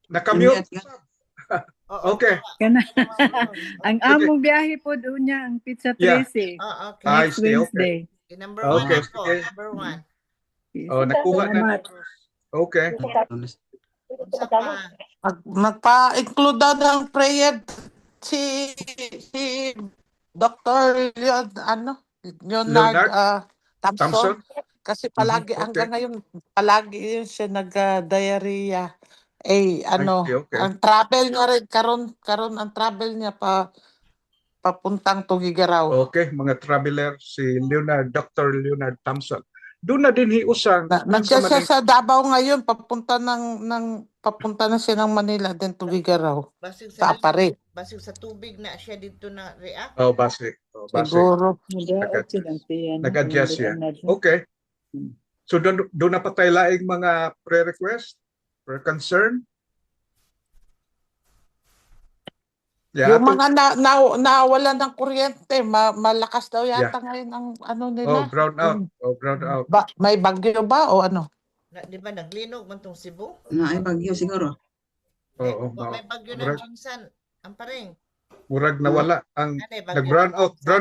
Speaker 2: Naka-mute. Okay.
Speaker 11: Ang among biyahe po doon niya ang Pizza 13.
Speaker 8: Okay.
Speaker 11: Next Wednesday.
Speaker 8: Number 1
Speaker 2: Okay,
Speaker 8: ako.
Speaker 2: sige.
Speaker 8: Number 1.
Speaker 2: Nakuha na. Okay.
Speaker 7: Nagpa-include daw ng prayer si Dr. Leonard Thompson. Kasi palagi hanggang ngayon palagi yun siya nag-diarrhea. Okay. Ang travel niya rin karon ang travel niya papuntang Tugigaraw.
Speaker 2: Okay, mga traveler si Dr. Leonard Thompson. Doon na din hiusang
Speaker 7: nandiyan siya sa Davao ngayon, papunta na siya ng Manila din Tugigaraw. Sa Apare.
Speaker 8: Basig sa tubig na siya dito na react.
Speaker 2: Basig.
Speaker 7: Siguro.
Speaker 2: Nag-adjust siya. Okay. So doon na pa tayo laing mga prayer request, prayer concern.
Speaker 7: Yung mga nawala ng kuryente, malakas daw yata ngayon ang nila.
Speaker 2: Brown out.
Speaker 7: May bagyo ba o ano?
Speaker 8: Di ba naglinog man tong Cebu?
Speaker 6: Ay bagyo siguro.
Speaker 8: May bagyo na minsan. Ang paring.
Speaker 2: Murag nawala ang nag-brown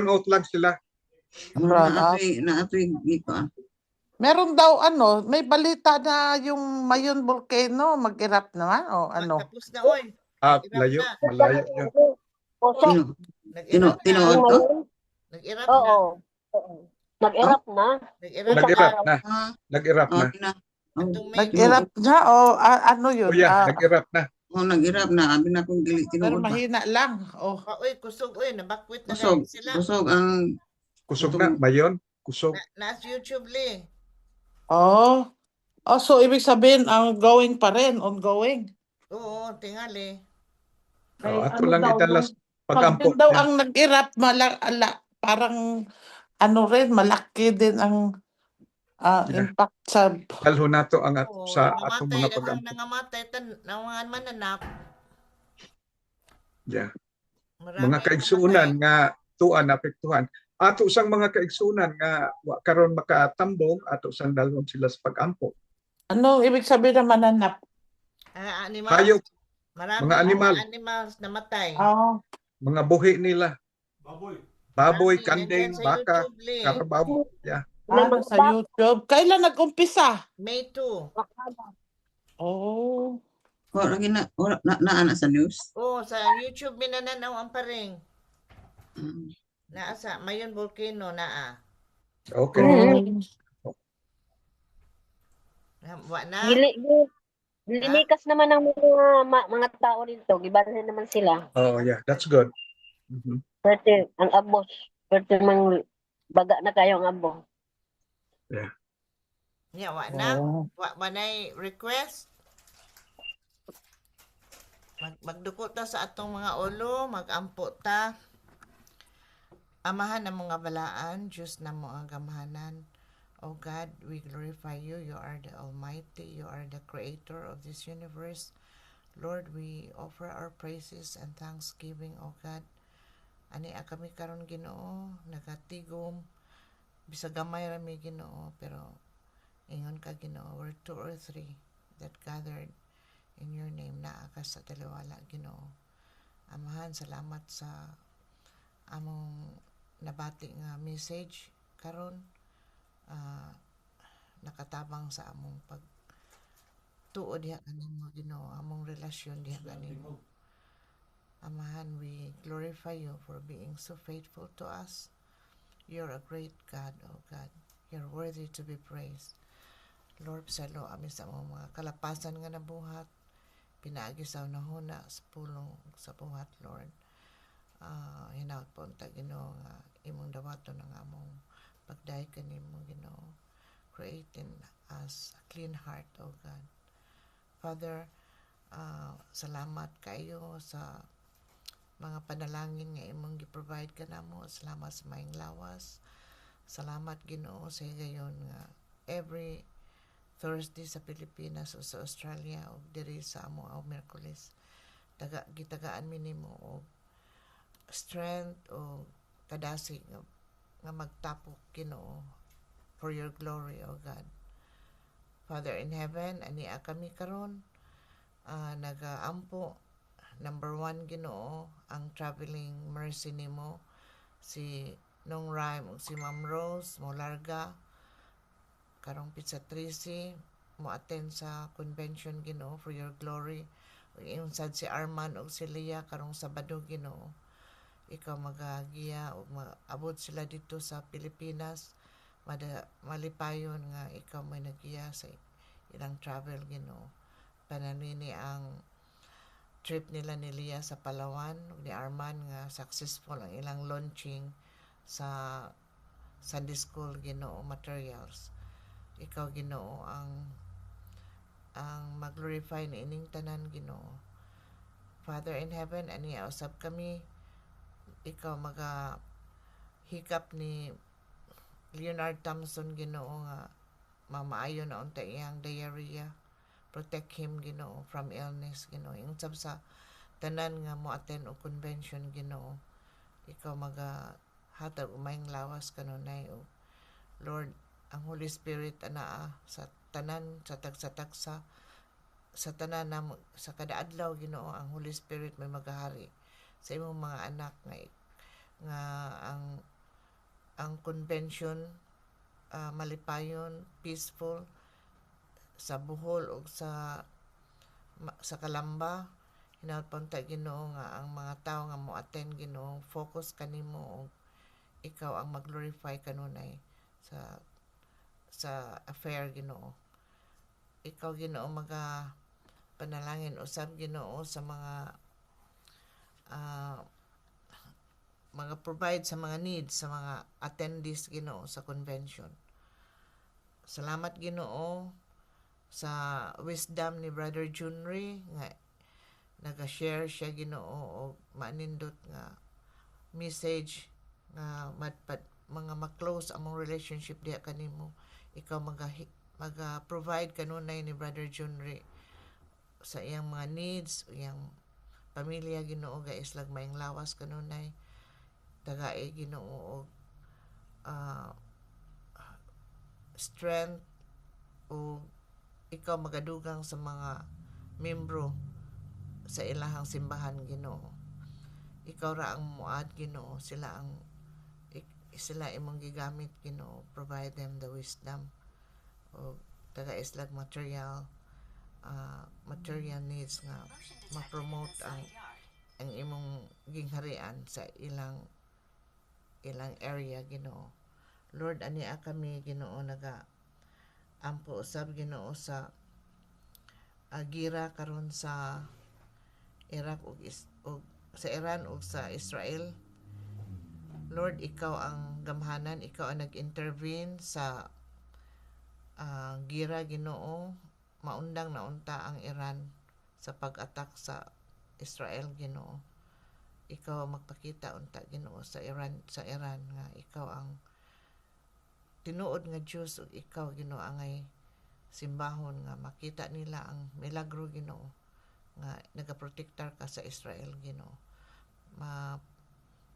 Speaker 2: out lang sila.
Speaker 7: Meron daw may balita na yung Mayon Volcano mag-erupt naman o ano?
Speaker 8: Tapos na oy.
Speaker 2: Malayo yun.
Speaker 6: Tinood to?
Speaker 8: Nag-erupt
Speaker 10: Oo. Nag-erupt na.
Speaker 2: Nag-erupt na.
Speaker 7: Nag-erupt na o ano yun?
Speaker 2: Nag-erupt na.
Speaker 6: Nag-erupt na. Abi na kung dili
Speaker 7: pero
Speaker 6: tinuod pa.
Speaker 7: mahina lang.
Speaker 8: Uy, kusog. Uy, nabakwit na sila.
Speaker 6: Kusog ang...
Speaker 2: Kusog na. Mayon. Kusog.
Speaker 8: Na YouTube li.
Speaker 7: Oh. Oh, so ibig sabihin, ongoing pa rin, ongoing.
Speaker 8: Oo, tingali.
Speaker 7: Ay,
Speaker 2: Ato
Speaker 7: ano
Speaker 2: lang
Speaker 7: daw,
Speaker 2: idalas
Speaker 7: pag
Speaker 2: pag-ampo
Speaker 7: yun daw
Speaker 2: niya.
Speaker 7: ang nag-irap, parang ano rin, malaki din ang
Speaker 2: Yeah.
Speaker 7: impact sa...
Speaker 2: Dalho nato ang
Speaker 8: Oo,
Speaker 2: sa atong
Speaker 8: nangamatay,
Speaker 2: mga
Speaker 8: daghang
Speaker 2: pag-ampo.
Speaker 8: nangamatay ng mga mananap.
Speaker 2: Yeah.
Speaker 8: Marami
Speaker 2: Mga
Speaker 8: ang
Speaker 2: kaigsuunan
Speaker 8: namatay.
Speaker 2: nga tuan apektuhan. Ato sang mga kaigsuunan nga wa karon makatambong ato sang dalhon sila sa pag-ampo.
Speaker 7: Ano ibig sabihin ng mananap?
Speaker 8: Animals.
Speaker 2: Hayop,
Speaker 8: Marami
Speaker 2: mga animal,
Speaker 8: animals namatay.
Speaker 7: Oh.
Speaker 2: mga buhi nila,
Speaker 9: Baboy.
Speaker 2: baboy,
Speaker 8: Marami, nandyan
Speaker 2: kanding,
Speaker 8: sa
Speaker 2: baka,
Speaker 8: YouTube, Lee.
Speaker 2: karabaw. Yeah.
Speaker 10: Ilang
Speaker 7: Sa YouTube. Kailan nag-umpisa?
Speaker 8: May 2.
Speaker 7: Oh.
Speaker 6: Wala lagi na sa news.
Speaker 8: Oo, sa YouTube minananaw ang paring. Naa sa Mayon Volcano, naa.
Speaker 2: Okay.
Speaker 8: Wa na?
Speaker 10: Linikas naman ng mga tao dito. Gibalhin naman sila.
Speaker 2: Oh, yeah, that's good. Mhm.
Speaker 10: Pwede, ang abos. Pwede mang baga na kayo ang abo.
Speaker 2: Yeah.
Speaker 8: Yeah, wa na? Wa na'y request? Magduko ta sa atong mga ulo, magampo ta. Amahan ng mga balaan, Diyos na mo ang gamhanan. O God, we glorify you. You are the Almighty. You are the Creator of this universe. Lord, we offer our praises and thanksgiving, O God. Ani kami karon Ginoo, nagatigom. Bisag gamay ra mi Ginoo, pero ingon ka Ginoo, where 2 or 3 that gathered in your name, naa ka sa taliwala Ginoo. Amahan, salamat sa among nabati nga message karon. Nakatabang sa among pagtuo diha kanimo Ginoo, among relasyon diha kanimo. Amahan, we glorify you for being so faithful to us. You're a great God, oh God. You're worthy to be praised. Lord, salo amin sa mga kalapasan nga nabuhat, pinaagi sa unahuna sa pulong sa buhat, Lord. Hinaut po ta Ginoo nga imong dawaton ang among pagdayo kanimo Ginoo. Create in us a clean heart, O God. Father, salamat kayo sa mga panalangin nga imong gi-provide kanamo. Salamat sa maayong lawas. Salamat Ginoo sa higayon nga every Thursday sa Pilipinas o sa Australia o diri sa amo o Miyerkules. Gitagaan mi nimo og strength o kadasig nga magtapok Ginoo for your glory, O God. Father in heaven, ania kami karon nagaampo. Number 1 Ginoo, ang traveling mercy nimo si Nong Rhyme ug si Ma'am Rose mo larga karong Pizza Tracy mo attend sa convention Ginoo for your glory. Ug ingon sad si Arman ug si Leah karong Sabado Ginoo. Ikaw magagiya ug abot sila dito sa Pilipinas. Malipayon nga ikaw may nagiya sa ilang travel Ginoo. Pananini ang trip nila ni Leah sa Palawan ug ni Arman nga successful ang ilang launching sa Sunday School Ginoo materials. Ikaw Ginoo ang mag-glorify ni ining tanan Ginoo. Father in heaven, ani usab kami ikaw hikap ni Leonard Thompson Ginoo nga mamaayo na unta iyang diarrhea. Protect him Ginoo from illness Ginoo. Ingon sab sa tanan nga mo attend og convention Ginoo. Ikaw hatag umayong lawas kanunay o Lord, ang Holy Spirit anaa sa tanan sa tagsa-tagsa sa tanan na sa kada adlaw Ginoo, ang Holy Spirit may magahari sa imong mga anak nga ang convention malipayon, peaceful sa Bohol o sa Kalamba. Hinaut pa Ginoo nga ang mga tao nga mo attend Ginoo, focus kanimo og ikaw ang mag-glorify kanunay sa affair Ginoo. Ikaw Ginoo panalangin usab Ginoo sa mga provide sa mga needs sa mga attendees Ginoo sa convention. salamat Ginoo sa wisdom ni Brother Junry nga naga-share siya Ginoo og manindot nga message nga mga ma-close among relationship diha kanimo. Ikaw maga-provide kanunay ni Brother Junry sa iyang mga needs, iyang pamilya Ginoo ga islag maayong lawas kanunay. Tagay Ginoo og strength o ikaw magadugang sa mga membro sa ilahang simbahan Ginoo. Ikaw ra ang muad Ginoo, sila imong gigamit Ginoo. Provide them the wisdom o taga islag material needs nga ma-promote ang imong gingharian sa ilang area Ginoo. Lord, ania kami Ginoo naga ampo usab Ginoo sa gira karon sa Iraq ug sa Iran ug sa Israel. Lord, ikaw ang gamhanan, ikaw ang nag-intervene sa gira Ginoo. Maundang naunta ang Iran sa pag-attack sa Israel Ginoo. Ikaw ang magpakita unta Ginoo sa Iran nga ikaw ang tinuod nga Dios ug ikaw Ginoo angay simbahon nga makita nila ang milagro Ginoo nga nagaprotektar ka sa Israel Ginoo.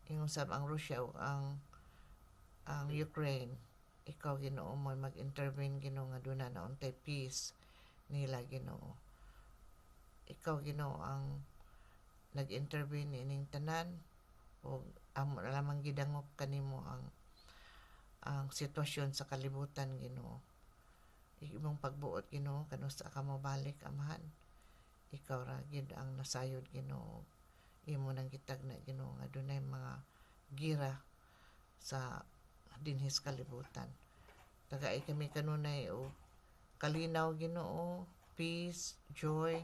Speaker 8: Ingon sab ang Russia ug ang Ukraine, ikaw Ginoo mo mag-intervene Ginoo nga duna na untay peace nila Ginoo. Ikaw Ginoo ang nag-intervene ining tanan ug amo lamang gidangop kanimo ang sitwasyon sa kalibutan Ginoo. Imong pagbuot Ginoo kanusa ka mobalik amahan. Ikaw ra gid ang nasayod Ginoo. Imo nang gitag na Ginoo nga dunay mga gira sa dinhis kalibutan. Tagay kami kanunay o kalinaw Ginoo, peace, joy,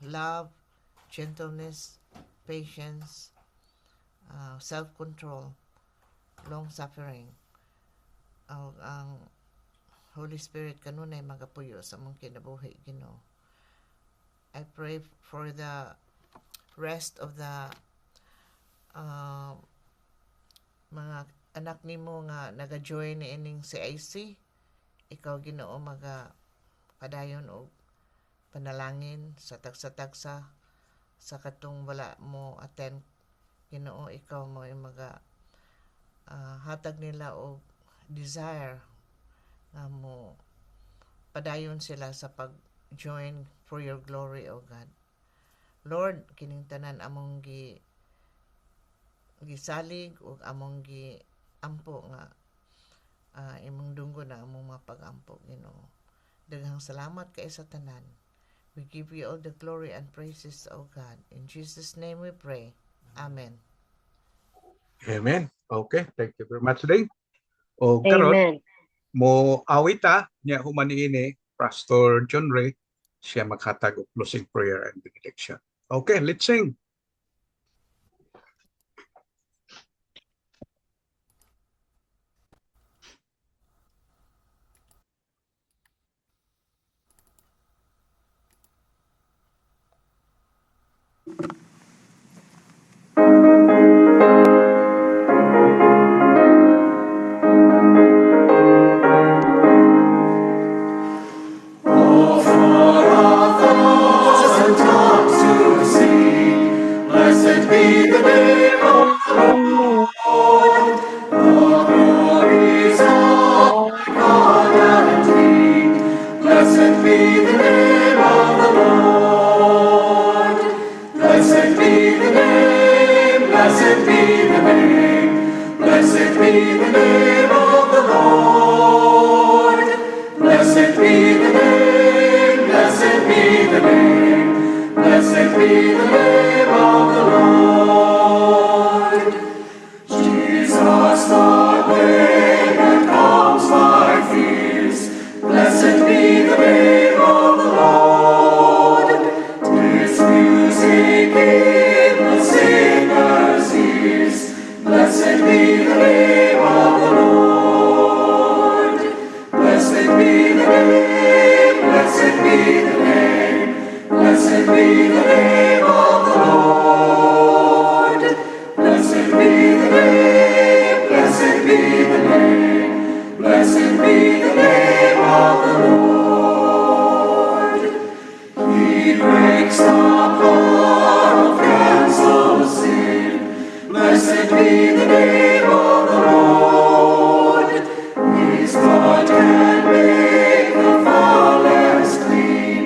Speaker 8: love, gentleness, patience, self-control, long-suffering. Ang Holy Spirit kanunay magapuyo sa mong kinabuhi Ginoo. I pray for the rest of the mga anak nimo nga naga-join ni ining CIC. Ikaw Ginoo padayon og panalangin sa tagsa-tagsa sa katong wala mo attend Ginoo. Ikaw mo hatag nila og desire nga mo padayon sila sa pag-join for your glory O God. Lord, kining tanan among gisalig ug among giampo nga imong dunggo na among mga pag-ampo Ginoo. Daghang salamat kay sa tanan. We give you all the glory and praises O God. In Jesus name we pray. Amen.
Speaker 2: Amen. Okay, thank you very much Ding. O karon
Speaker 10: Amen.
Speaker 2: mo awita niya human ini Pastor John Ray siya maghatag og closing prayer and benediction. Okay, let's sing.
Speaker 3: Blessed be the name of the Lord. The glories of God and King. Blessed be the name of the Lord. Blessed be the name. Blessed be the name. Blessed be the name of the Lord. Blessed be the name. Blessed be the name. Blessed be the name of the Lord. Jesus, the way that calms my fears. Blessed be the name of the Lord. This music in the sinner's ears. Blessed be the name of the Lord. the name of the Lord. Blessed be the name, blessed be the name, blessed be the name of the Lord. He breaks the power of cancel sin. Blessed be the name of the Lord. His blood can make the foulest clean.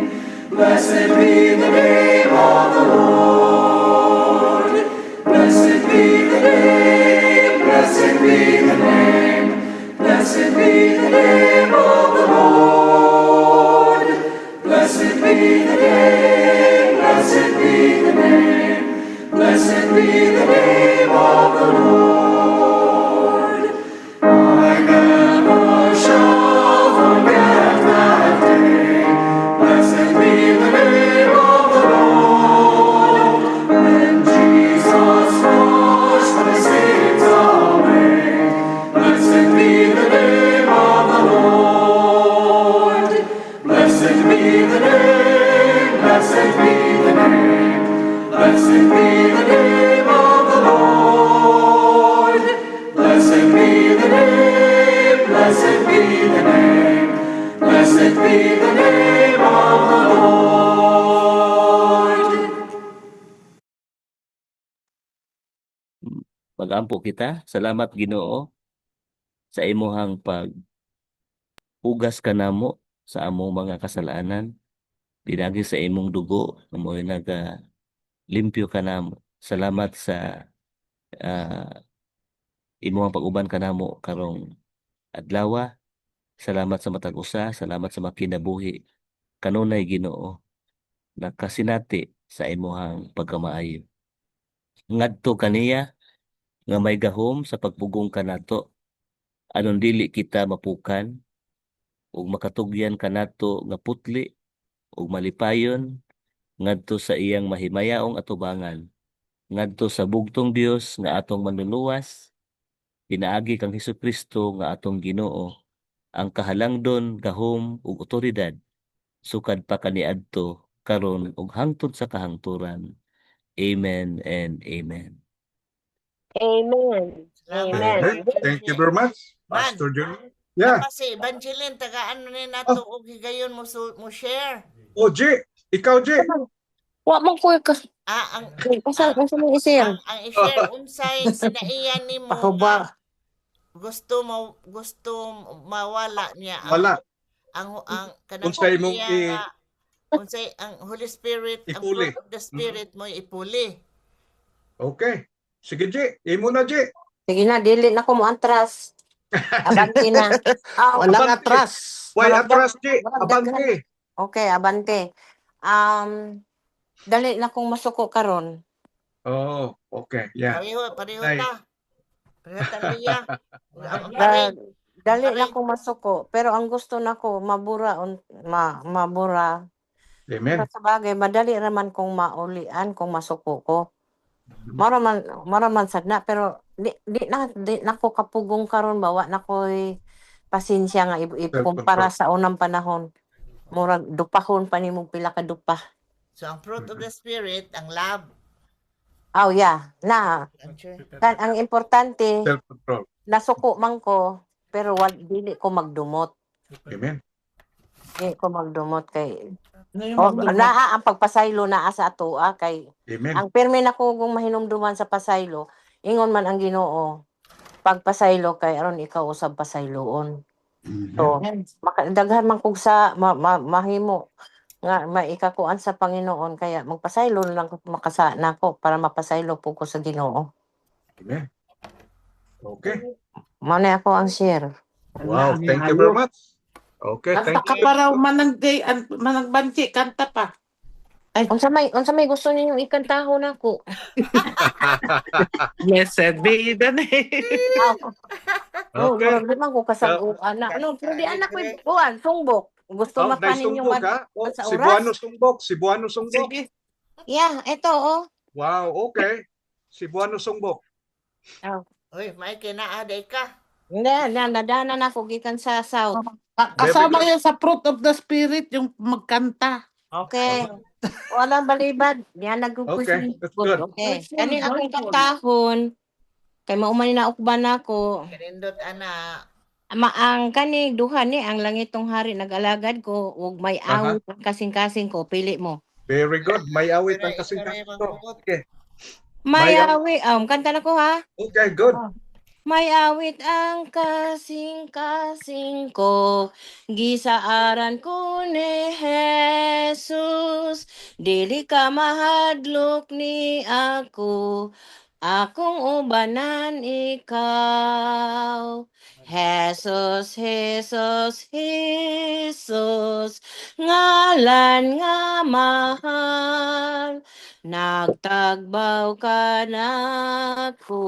Speaker 3: Blessed be the name of the Lord. Blessed be the name, blessed be the name, blessed be the name of the Lord. Blessed be the name, blessed be the name, blessed be the name of the Lord. I never shall forget that day. Blessed be the name of the Lord. When Jesus washed my sins away. Blessed be the name of the Lord. Blessed be the name, blessed be the name, blessed be the name of the Lord. Blessed be the name, blessed be the name, blessed be the name of the Lord.
Speaker 5: Magampo kita. Salamat Ginoo sa imuhang pagpugas kanamo sa among mga kasalanan. Pinagi sa imong dugo na mo'y limpyo kanamo. Salamat sa imuhang pag-uban kanamo karong adlaw. Salamat sa matag usa, salamat sa makinabuhi. Kanunay Ginoo, nakasinati sa imuhang pagkamaayo. Ngadto kaniya nga may gahom sa pagpugong kanato, anon dili kita mapukan ug makatugyan kanato nga putli ug malipayon ngadto sa iyang mahimayaong atubangan, ngadto sa bugtong Dios nga atong manluluwas, pinaagi kang Hesukristo nga atong Ginoo, ang kahalangdon, gahom ug otoridad sukad pa kaniadto karon ug hangtod sa kahangturan. Amen and amen.
Speaker 10: Amen.
Speaker 8: Salamat.
Speaker 10: Amen.
Speaker 2: Thank you very much,
Speaker 8: Man,
Speaker 2: Pastor Junior. Yeah.
Speaker 8: napa si Evangeline, taga ano ni nato og higayon mo mo share.
Speaker 2: O, J. Ikaw, J.
Speaker 12: Wa man ko ka.
Speaker 8: Ang
Speaker 12: Pasal mo isir.
Speaker 8: ang i-share unsay kinaiyan nimo
Speaker 7: Pakuba.
Speaker 8: gusto mawala niya
Speaker 2: Wala.
Speaker 8: ang kanang
Speaker 2: Unsay mong
Speaker 8: unsay ang Holy Spirit, ang
Speaker 2: ipuli.
Speaker 8: fruit of the Spirit mo ipuli.
Speaker 2: Okay. Sige, J. Imo na, J.
Speaker 12: Sige na, dili na ko mo antras. Abante na.
Speaker 7: Walang
Speaker 2: Abante.
Speaker 7: atras.
Speaker 2: Why
Speaker 12: Maragdag-
Speaker 2: atras, J?
Speaker 12: maragdagan.
Speaker 2: Abante.
Speaker 12: Okay, abante. Dali na kong masuko karon.
Speaker 2: Oh, okay. Yeah.
Speaker 8: Pareho
Speaker 2: Nay.
Speaker 8: ta. Pareho ta niya.
Speaker 12: Dali na kong masuko, pero ang gusto nako mabura mabura.
Speaker 2: Amen.
Speaker 12: Sa bagay, madali raman kong maulian kung masuko ko. Maraman sad na, pero di na ko kapugong karon bawa na ko'y pasensya nga ikumpara sa unang panahon. Murag dupahon pa nimong pila ka dupa.
Speaker 8: So ang fruit of the Spirit, ang love.
Speaker 12: Oh yeah, ang importante
Speaker 2: Self-control.
Speaker 12: nasuko man ko, pero dili ko magdumot.
Speaker 2: Amen.
Speaker 12: Dili ko magdumot kay
Speaker 7: Ngayon,
Speaker 12: naa ang pagpasaylo naa sa atoa kay
Speaker 2: Amen.
Speaker 12: ang pirmi na ko kung mahinumduman sa pasaylo, ingon man ang Ginoo, pagpasaylo kay aron ikaw usab pasayloon. So, daghan man kog sa mahimo nga maikakuan sa Panginoon kaya magpasaylo lang ko makasa nako para mapasaylo po ko sa Ginoo.
Speaker 2: Amen. Okay.
Speaker 12: Mao na ako ang share.
Speaker 2: Wow. Thank you very much. Okay.
Speaker 7: Kanta
Speaker 2: Thank
Speaker 7: ka
Speaker 2: you.
Speaker 7: pa raw managbanti, kanta pa.
Speaker 12: Unsa may gusto ninyong ikantaho nako?
Speaker 7: Blessed be the name.
Speaker 2: Okay.
Speaker 12: Di man ko kasaguan na. No, pero di anak ko kuan sumbok. Gusto
Speaker 2: Oh,
Speaker 12: mapanin yung
Speaker 2: sumbok, ha? Oh,
Speaker 12: sa
Speaker 2: Cebuano
Speaker 12: oras?
Speaker 2: sumbok. Cebuano sumbok.
Speaker 7: Sige.
Speaker 12: Yeah, ito oh.
Speaker 2: Wow. Okay. Cebuano sumbok.
Speaker 8: Uy, may kinaaday ka.
Speaker 12: Nadana na ko gikan sa south.
Speaker 7: Kasama yan sa fruit of the Spirit, yung magkanta.
Speaker 12: Okay. Walang balibad. Yan
Speaker 2: Okay,
Speaker 12: nagkukusin.
Speaker 2: that's good.
Speaker 12: Okay.
Speaker 9: Joyful,
Speaker 12: Kani akong
Speaker 9: joyful.
Speaker 12: kakahon. Kay maumani na ukban ako.
Speaker 8: Kanindot ana.
Speaker 12: Ang kani duha ni ang langitong hari nag-alagad ko ug may
Speaker 2: Aha.
Speaker 12: awit ang kasing-kasing ko pili mo.
Speaker 2: Very good. May awit
Speaker 8: Pero
Speaker 2: ang kasing
Speaker 8: ikaw rin
Speaker 2: to.
Speaker 8: magbuot.
Speaker 2: Okay.
Speaker 12: May
Speaker 2: May
Speaker 12: awit, kanta na ko ha.
Speaker 2: Okay, good.
Speaker 12: May awit ang kasing-kasing ko, gisaaran ko ni Jesus. Dili ka mahadlok ni ako, akong ubanan ikaw. Jesus, Jesus, Jesus, ngalan nga mahal, nagtagbaw ka nako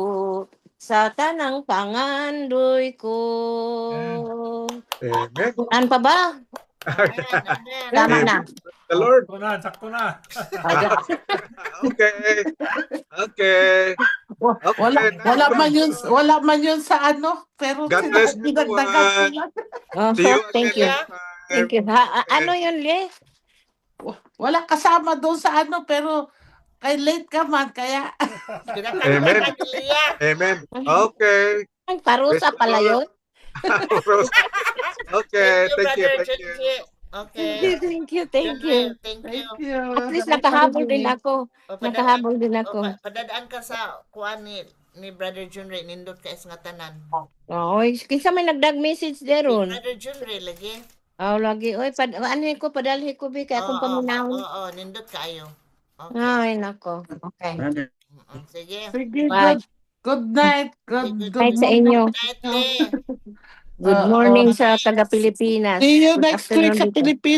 Speaker 12: sa tanang pangandoy ko.
Speaker 2: Amen.
Speaker 12: Ano pa ba?
Speaker 8: Amen.
Speaker 12: Tama na.
Speaker 2: The Lord.
Speaker 9: Sakto na.
Speaker 2: Okay. Okay.
Speaker 7: Wala man yun sa ano, pero
Speaker 2: God bless you.
Speaker 7: pinagdagan sila.
Speaker 2: See you
Speaker 12: Thank you.
Speaker 2: again.
Speaker 12: Thank you. Ano yun, Le?
Speaker 7: Wala kasama doon sa ano, pero kay late ka man, kaya
Speaker 2: Amen. Amen. Okay.
Speaker 12: Ang parusa pala yun.
Speaker 2: Okay. Thank you.
Speaker 8: Brother
Speaker 2: Thank you.
Speaker 8: Junji. Okay.
Speaker 12: Thank you. Thank you.
Speaker 8: Thank you.
Speaker 12: At least nakahabol din ako. Nakahabol din ako.
Speaker 8: Padadaan ka sa kuan ni Brother Junri, nindot ka is nga tanan.
Speaker 12: Oy, kinsa may nagdag message deron.
Speaker 8: Brother Junri lagi.
Speaker 12: Lagi. Oy, ano ko padalhi ko bi kay akong pamunahon.
Speaker 8: Oo, nindot kaayo. Okay.
Speaker 12: Ay, nako. Okay.
Speaker 8: Sige.
Speaker 12: Bye.
Speaker 7: Good night. Good
Speaker 12: Night sa inyo.
Speaker 8: Night, Le.
Speaker 12: Good morning sa taga Pilipinas.
Speaker 7: See you
Speaker 12: Good
Speaker 7: next week
Speaker 12: afternoon
Speaker 7: sa
Speaker 12: dito.
Speaker 7: Pilipinas.